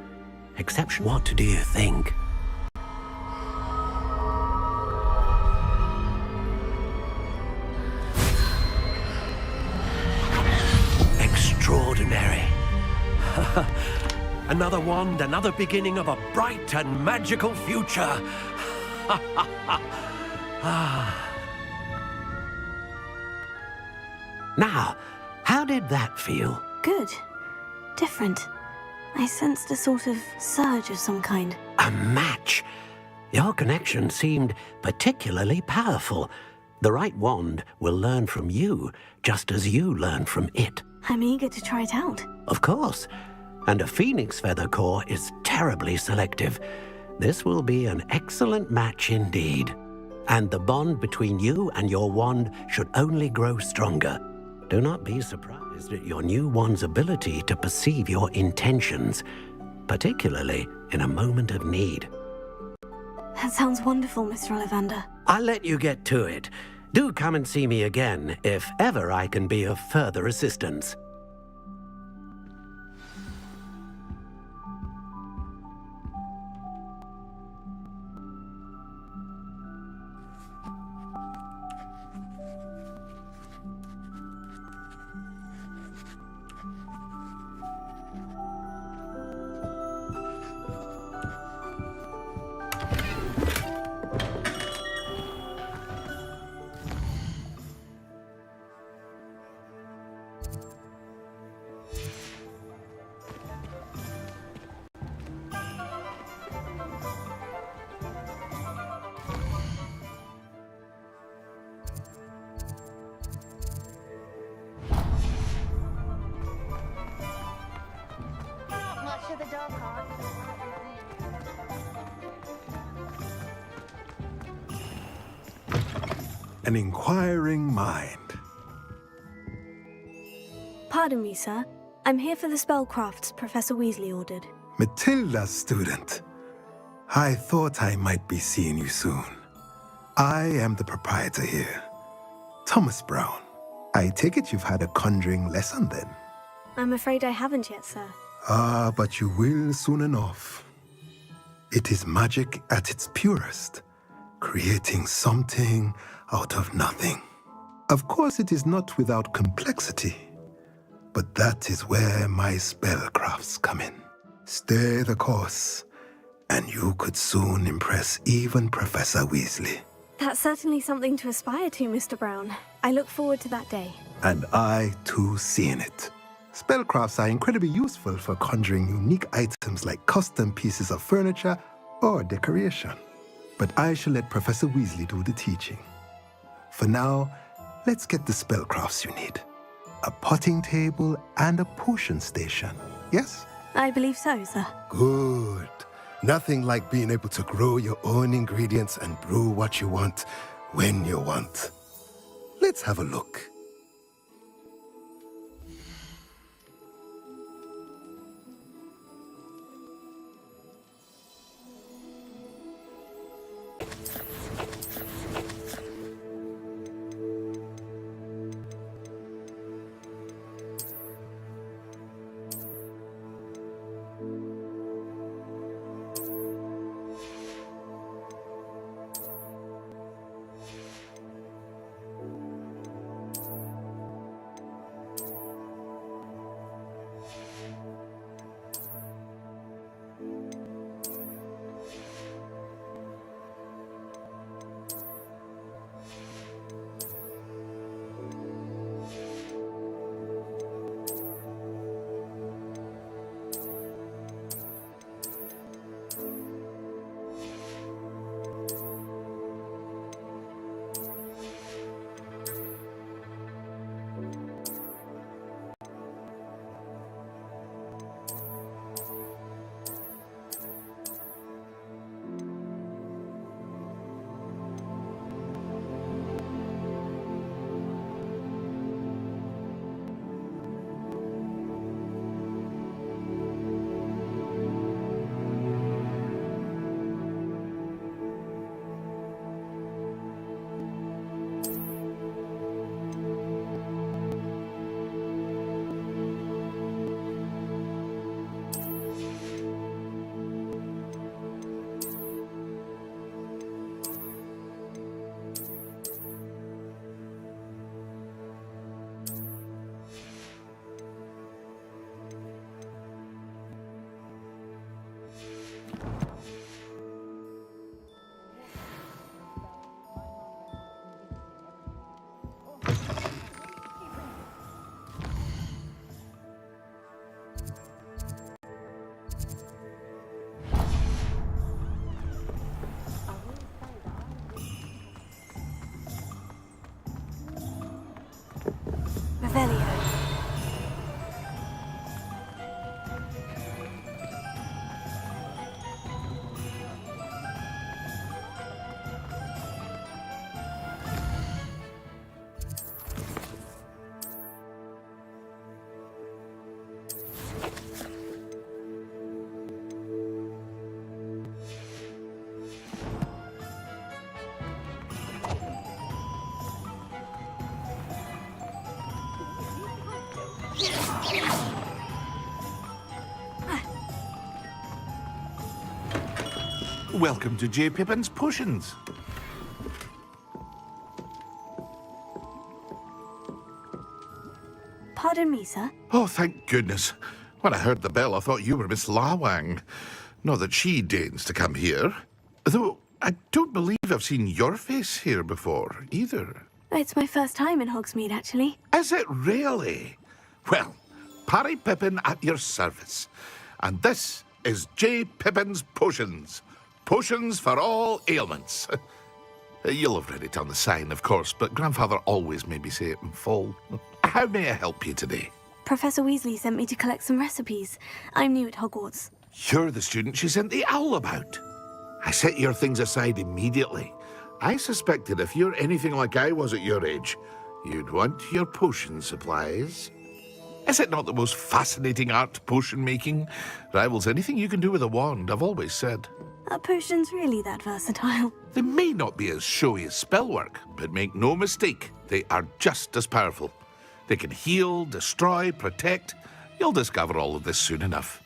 Exception. What do you think? Extraordinary. Another wand, another beginning of a bright and magical future. Now, how did that feel? Good. Different. I sensed a sort of surge of some kind. A match. Your connection seemed particularly powerful. The right wand will learn from you, just as you learn from it. I'm eager to try it out. Of course. And a phoenix feather core is terribly selective. This will be an excellent match indeed. And the bond between you and your wand should only grow stronger. Do not be surprised at your new wand's ability to perceive your intentions, particularly in a moment of need. That sounds wonderful, Mr. Ollivander. I'll let you get to it. Do come and see me again if ever I can be of further assistance. Much of the dog cart. An inquiring mind. Pardon me, sir. I'm here for the spellcrafts Professor Weasley ordered. Matilda's student. I thought I might be seeing you soon. I am the proprietor here, Thomas Brown. I take it you've had a conjuring lesson then? I'm afraid I haven't yet, sir. Ah, but you will soon enough. It is magic at its purest, creating something out of nothing. Of course, it is not without complexity, but that is where my spellcrafts come in. Stay the course, and you could soon impress even Professor Weasley. That's certainly something to aspire to, Mr. Brown. I look forward to that day. And I, too, seeing it. Spellcrafts are incredibly useful for conjuring unique items like custom pieces of furniture or decoration. But I shall let Professor Weasley do the teaching. For now, let's get the spellcrafts you need. A potting table and a potion station, yes? I believe so, sir. Good. Nothing like being able to grow your own ingredients and brew what you want when you want. Let's have a look. Revelio. Welcome to J. Pippin's Potions. Pardon me, sir. Oh, thank goodness. When I heard the bell, I thought you were Miss Lawang. Not that she deigns to come here. Though, I don't believe I've seen your face here before, either. It's my first time in Hogsmeade, actually. Is it really? Well, Parry Pippin at your service. And this is J. Pippin's Potions. Potions for all ailments. You'll have read it on the sign, of course, but Grandfather always made me say it in full. How may I help you today? Professor Weasley sent me to collect some recipes. I'm new at Hogwarts. You're the student she sent the owl about. I set your things aside immediately. I suspected if you're anything like I was at your age, you'd want your potion supplies. Is it not the most fascinating art, potion making? Rivals anything you can do with a wand, I've always said. Are potions really that versatile? They may not be as showy as spellwork, but make no mistake, they are just as powerful. They can heal, destroy, protect. You'll discover all of this soon enough.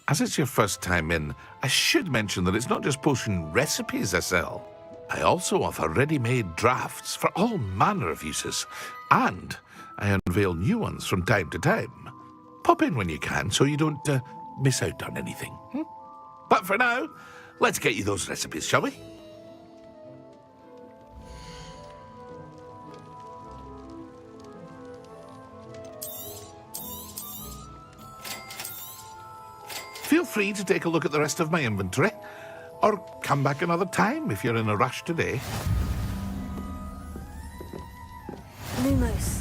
As it's your first time in, I should mention that it's not just potion recipes I sell. I also offer ready-made drafts for all manner of uses, and I unveil new ones from time to time. Pop in when you can so you don't miss out on anything. But for now, let's get you those recipes, shall we? Feel free to take a look at the rest of my inventory, or come back another time if you're in a rush today. Lumos.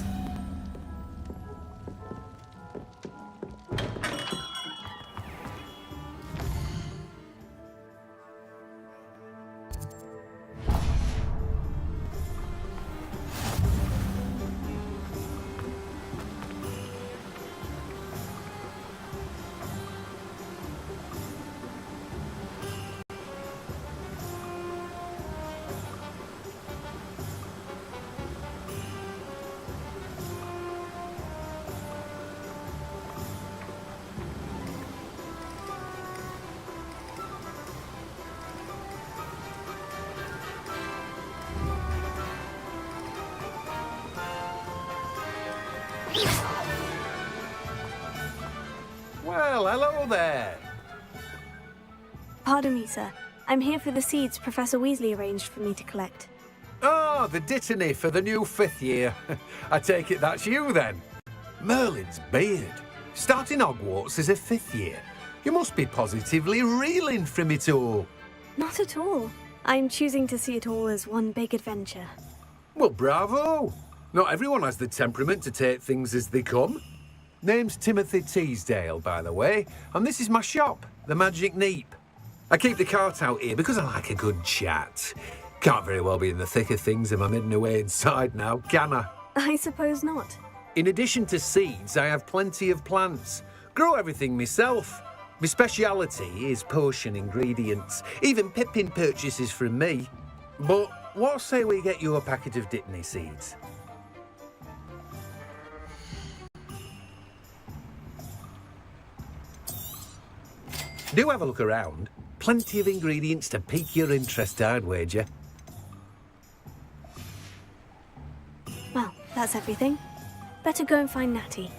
Well, hello there. Pardon me, sir. I'm here for the seeds Professor Weasley arranged for me to collect. Oh, the dittany for the new 5th year. I take it that's you, then. Merlin's beard. Starting Hogwarts as a 5th year. You must be positively reeling from it all. Not at all. I'm choosing to see it all as one big adventure. Well, bravo. Not everyone has the temperament to take things as they come. Name's Timothy Teasdale, by the way, and this is my shop, the Magic Neep. I keep the cart out here because I like a good chat. Can't very well be in the thick of things if I'm hidden away inside now, can I? I suppose not. In addition to seeds, I have plenty of plants. Grow everything myself. My speciality is potion ingredients. Even Pippin purchases from me. But what say we get you a packet of dittany seeds? Do have a look around. Plenty of ingredients to pique your interest, I'd wager. Well, that's everything. Better go and find Natty.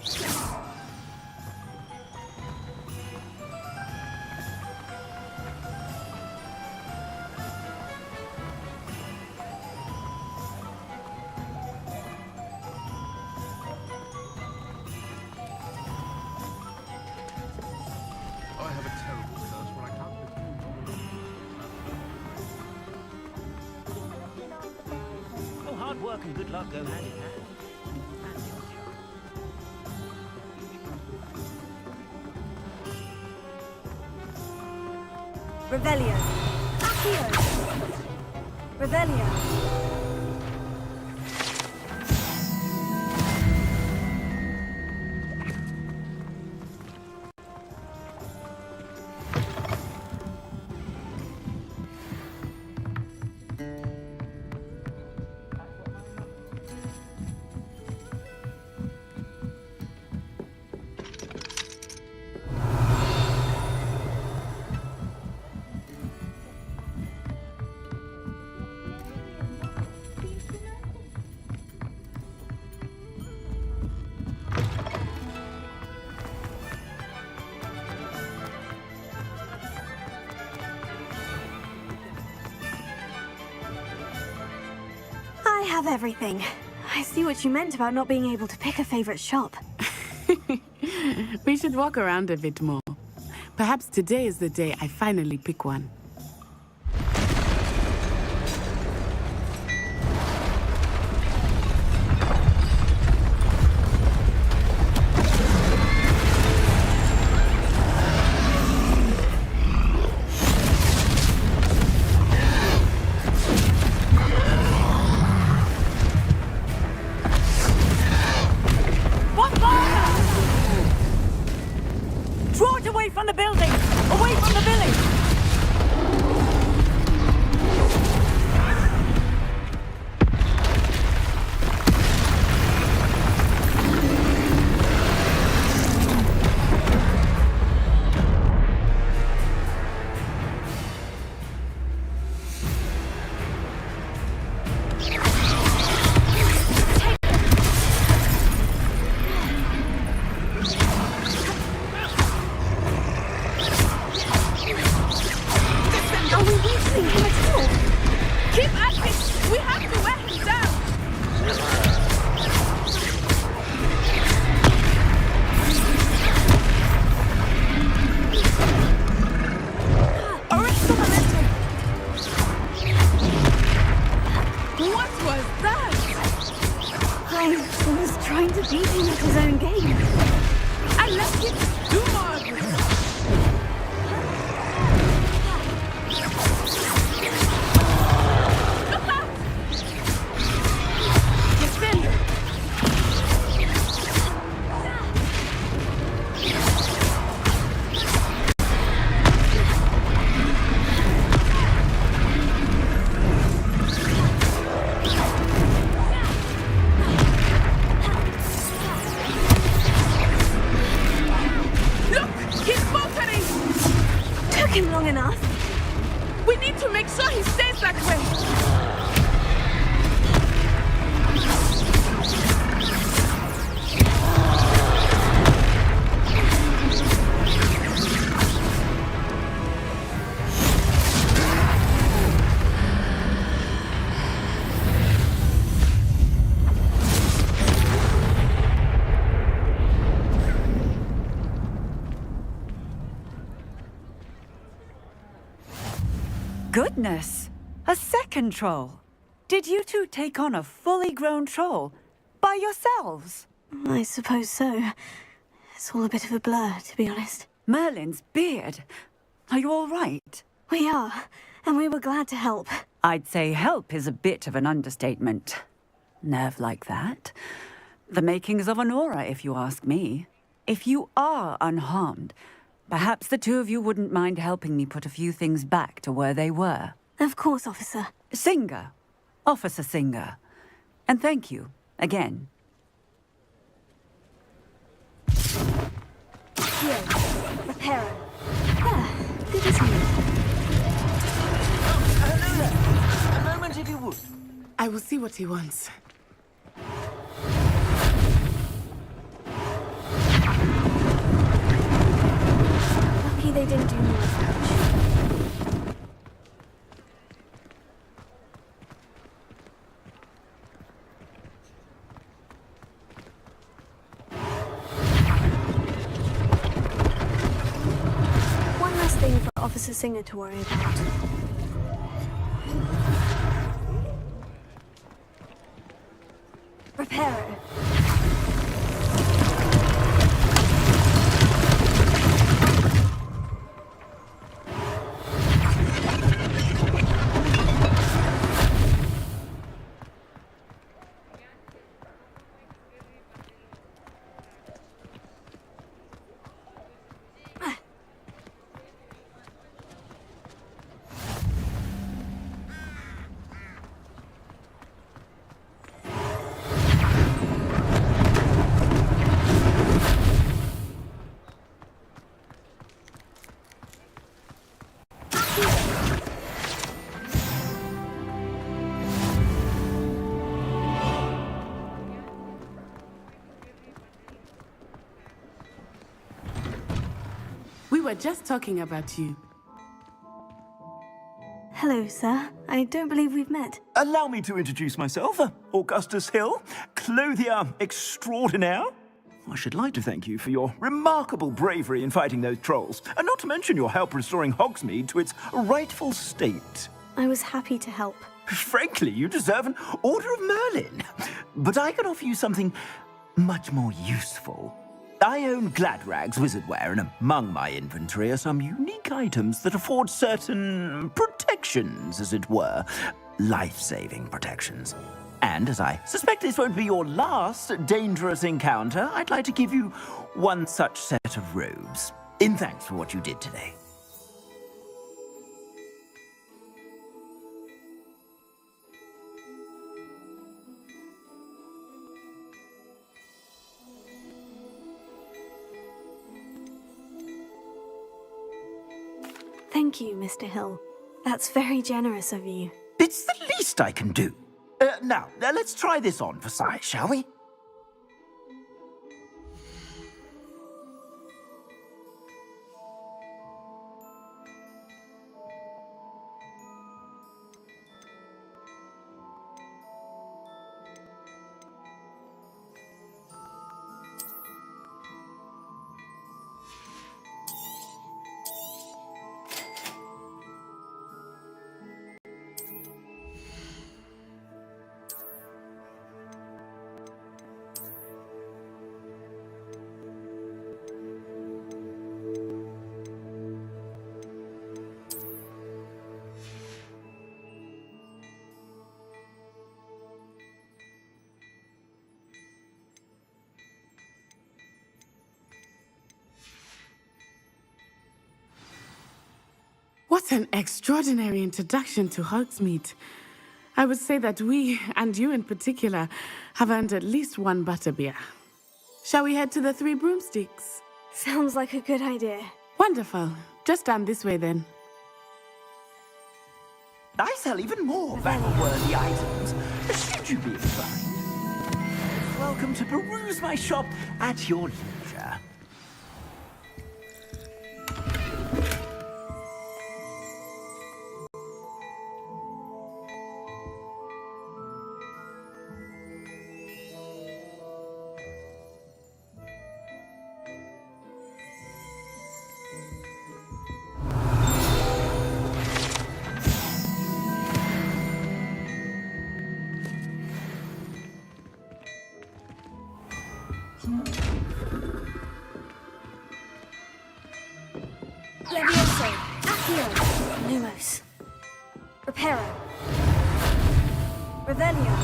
Hard work and good luck go hand in hand. Revelio. Accio. Revelio. I have everything. I see what you meant about not being able to pick a favorite shop. We should walk around a bit more. Perhaps today is the day I finally pick one. Draw it away from the building! Away from the village! Are we weakening him at all? Keep at it! We have to wear him down! Arrest the momentum! What was that? I was trying to beat him at his own game. I left him to do more of it. Took him long enough. We need to make sure he stays that way. Goodness! A second troll! Did you two take on a fully grown troll? By yourselves? I suppose so. It's all a bit of a blur, to be honest. Merlin's beard. Are you all right? We are, and we were glad to help. I'd say help is a bit of an understatement. Nerve like that. The makings of an aura, if you ask me. If you are unharmed, perhaps the two of you wouldn't mind helping me put a few things back to where they were. Of course, officer. Singer. Officer Singer. And thank you, again. Here, repairer. Ah, good to see you. Hello there. A moment if you would. I will see what he wants. Lucky they didn't do more damage. One last thing for Officer Singer to worry about. Repairer. were just talking about you. Hello, sir. I don't believe we've met. Allow me to introduce myself, Augustus Hill, clothier extraordinaire. I should like to thank you for your remarkable bravery in fighting those trolls, and not to mention your help restoring Hogsmeade to its rightful state. I was happy to help. Frankly, you deserve an Order of Merlin. But I can offer you something much more useful. I own Gladrag's wizardware, and among my inventory are some unique items that afford certain protections, as it were. Life-saving protections. And as I suspect this won't be your last dangerous encounter, I'd like to give you one such set of robes, in thanks for what you did today. Thank you, Mr. Hill. That's very generous of you. It's the least I can do. Now, let's try this on for size, shall we? What an extraordinary introduction to Hogsmeade. I would say that we, and you in particular, have earned at least one butterbeer. Shall we head to the Three Broomsticks? Sounds like a good idea. Wonderful. Just down this way then. I sell even more value-worthy items, should you be inclined. Welcome to peruse my shop at your leisure. Levioso, Accio, Lumos, Reparo, Revelio.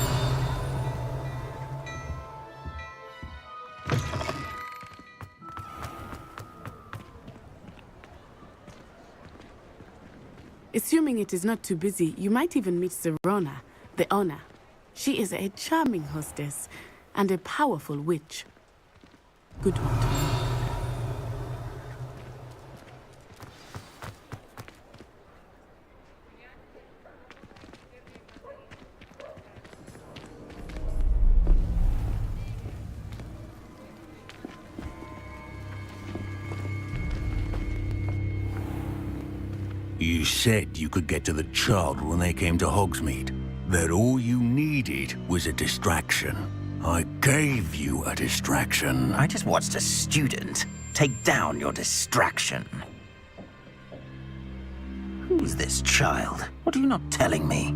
Assuming it is not too busy, you might even meet Serona, the owner. She is a charming hostess and a powerful witch. Good one to know. You said you could get to the child when they came to Hogsmeade. That all you needed was a distraction. I gave you a distraction. I just watched a student take down your distraction. Who's this child? What are you not telling me?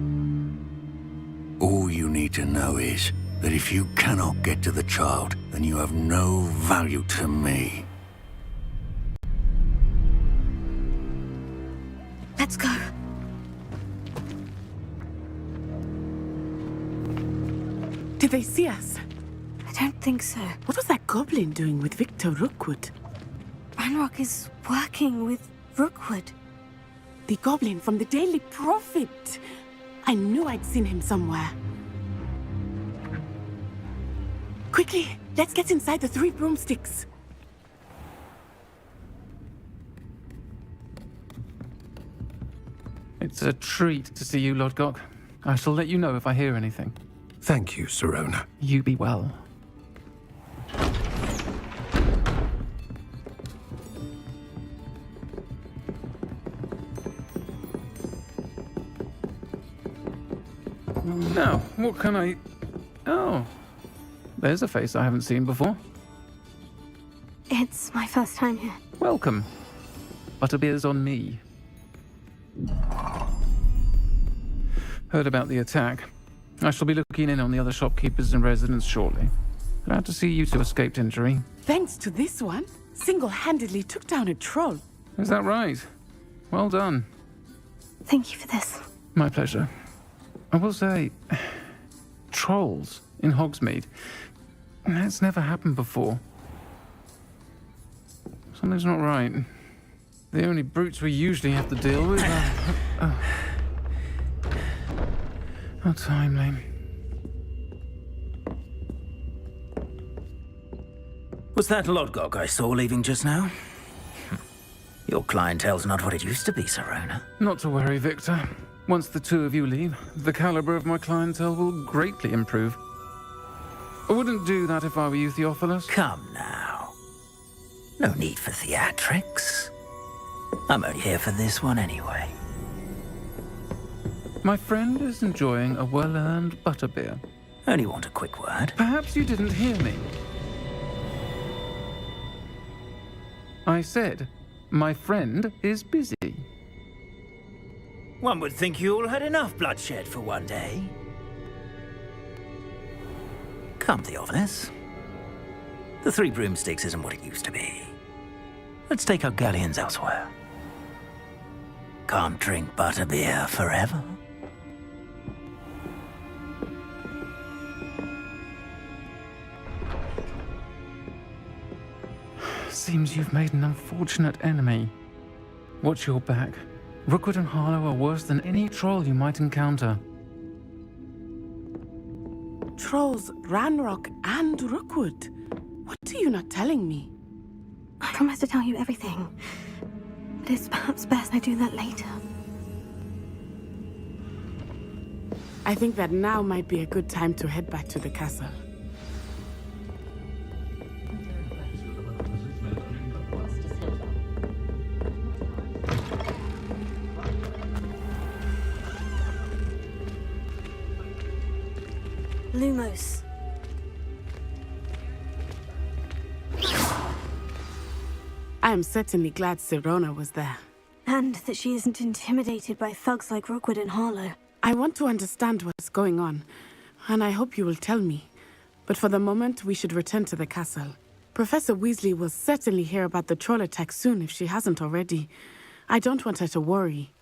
All you need to know is that if you cannot get to the child, then you have no value to me. Let's go. Did they see us? I don't think so. What was that goblin doing with Victor Rookwood? Ranrock is working with Rookwood. The goblin from the Daily Prophet. I knew I'd seen him somewhere. Quickly, let's get inside the Three Broomsticks. It's a treat to see you, Lodgok. I shall let you know if I hear anything. Thank you, Serona. You be well. What can I... Oh, there's a face I haven't seen before. It's my first time here. Welcome. Butterbeer's on me. Heard about the attack. I shall be looking in on the other shopkeepers and residents shortly. Glad to see you two escaped injury. Thanks to this one, single-handedly took down a troll. Is that right? Well done. Thank you for this. My pleasure. I will say, trolls in Hogsmeade. That's never happened before. Something's not right. The only brutes we usually have to deal with are... How timely. Was that Lodgok I saw leaving just now? Your clientele's not what it used to be, Serona. Not to worry, Victor. Once the two of you leave, the caliber of my clientele will greatly improve. I wouldn't do that if I were you, Theophilus. Come now. No need for theatrics. I'm only here for this one anyway. My friend is enjoying a well-earned butterbeer. Only want a quick word. Perhaps you didn't hear me. I said, my friend is busy. One would think you all had enough bloodshed for one day. Come, Theophilus. The Three Broomsticks isn't what it used to be. Let's take our galleons elsewhere. Can't drink butterbeer forever. Seems you've made an unfortunate enemy. Watch your back. Rookwood and Harlow are worse than any troll you might encounter. Trolls, Ranrock, and Rookwood. What are you not telling me? I promise to tell you everything. But it's perhaps best I do that later. I think that now might be a good time to head back to the castle. Lumos. I am certainly glad Serona was there. And that she isn't intimidated by thugs like Rookwood and Harlow. I want to understand what's going on, and I hope you will tell me. But for the moment, we should return to the castle. Professor Weasley will certainly hear about the troll attack soon if she hasn't already. I don't want her to worry.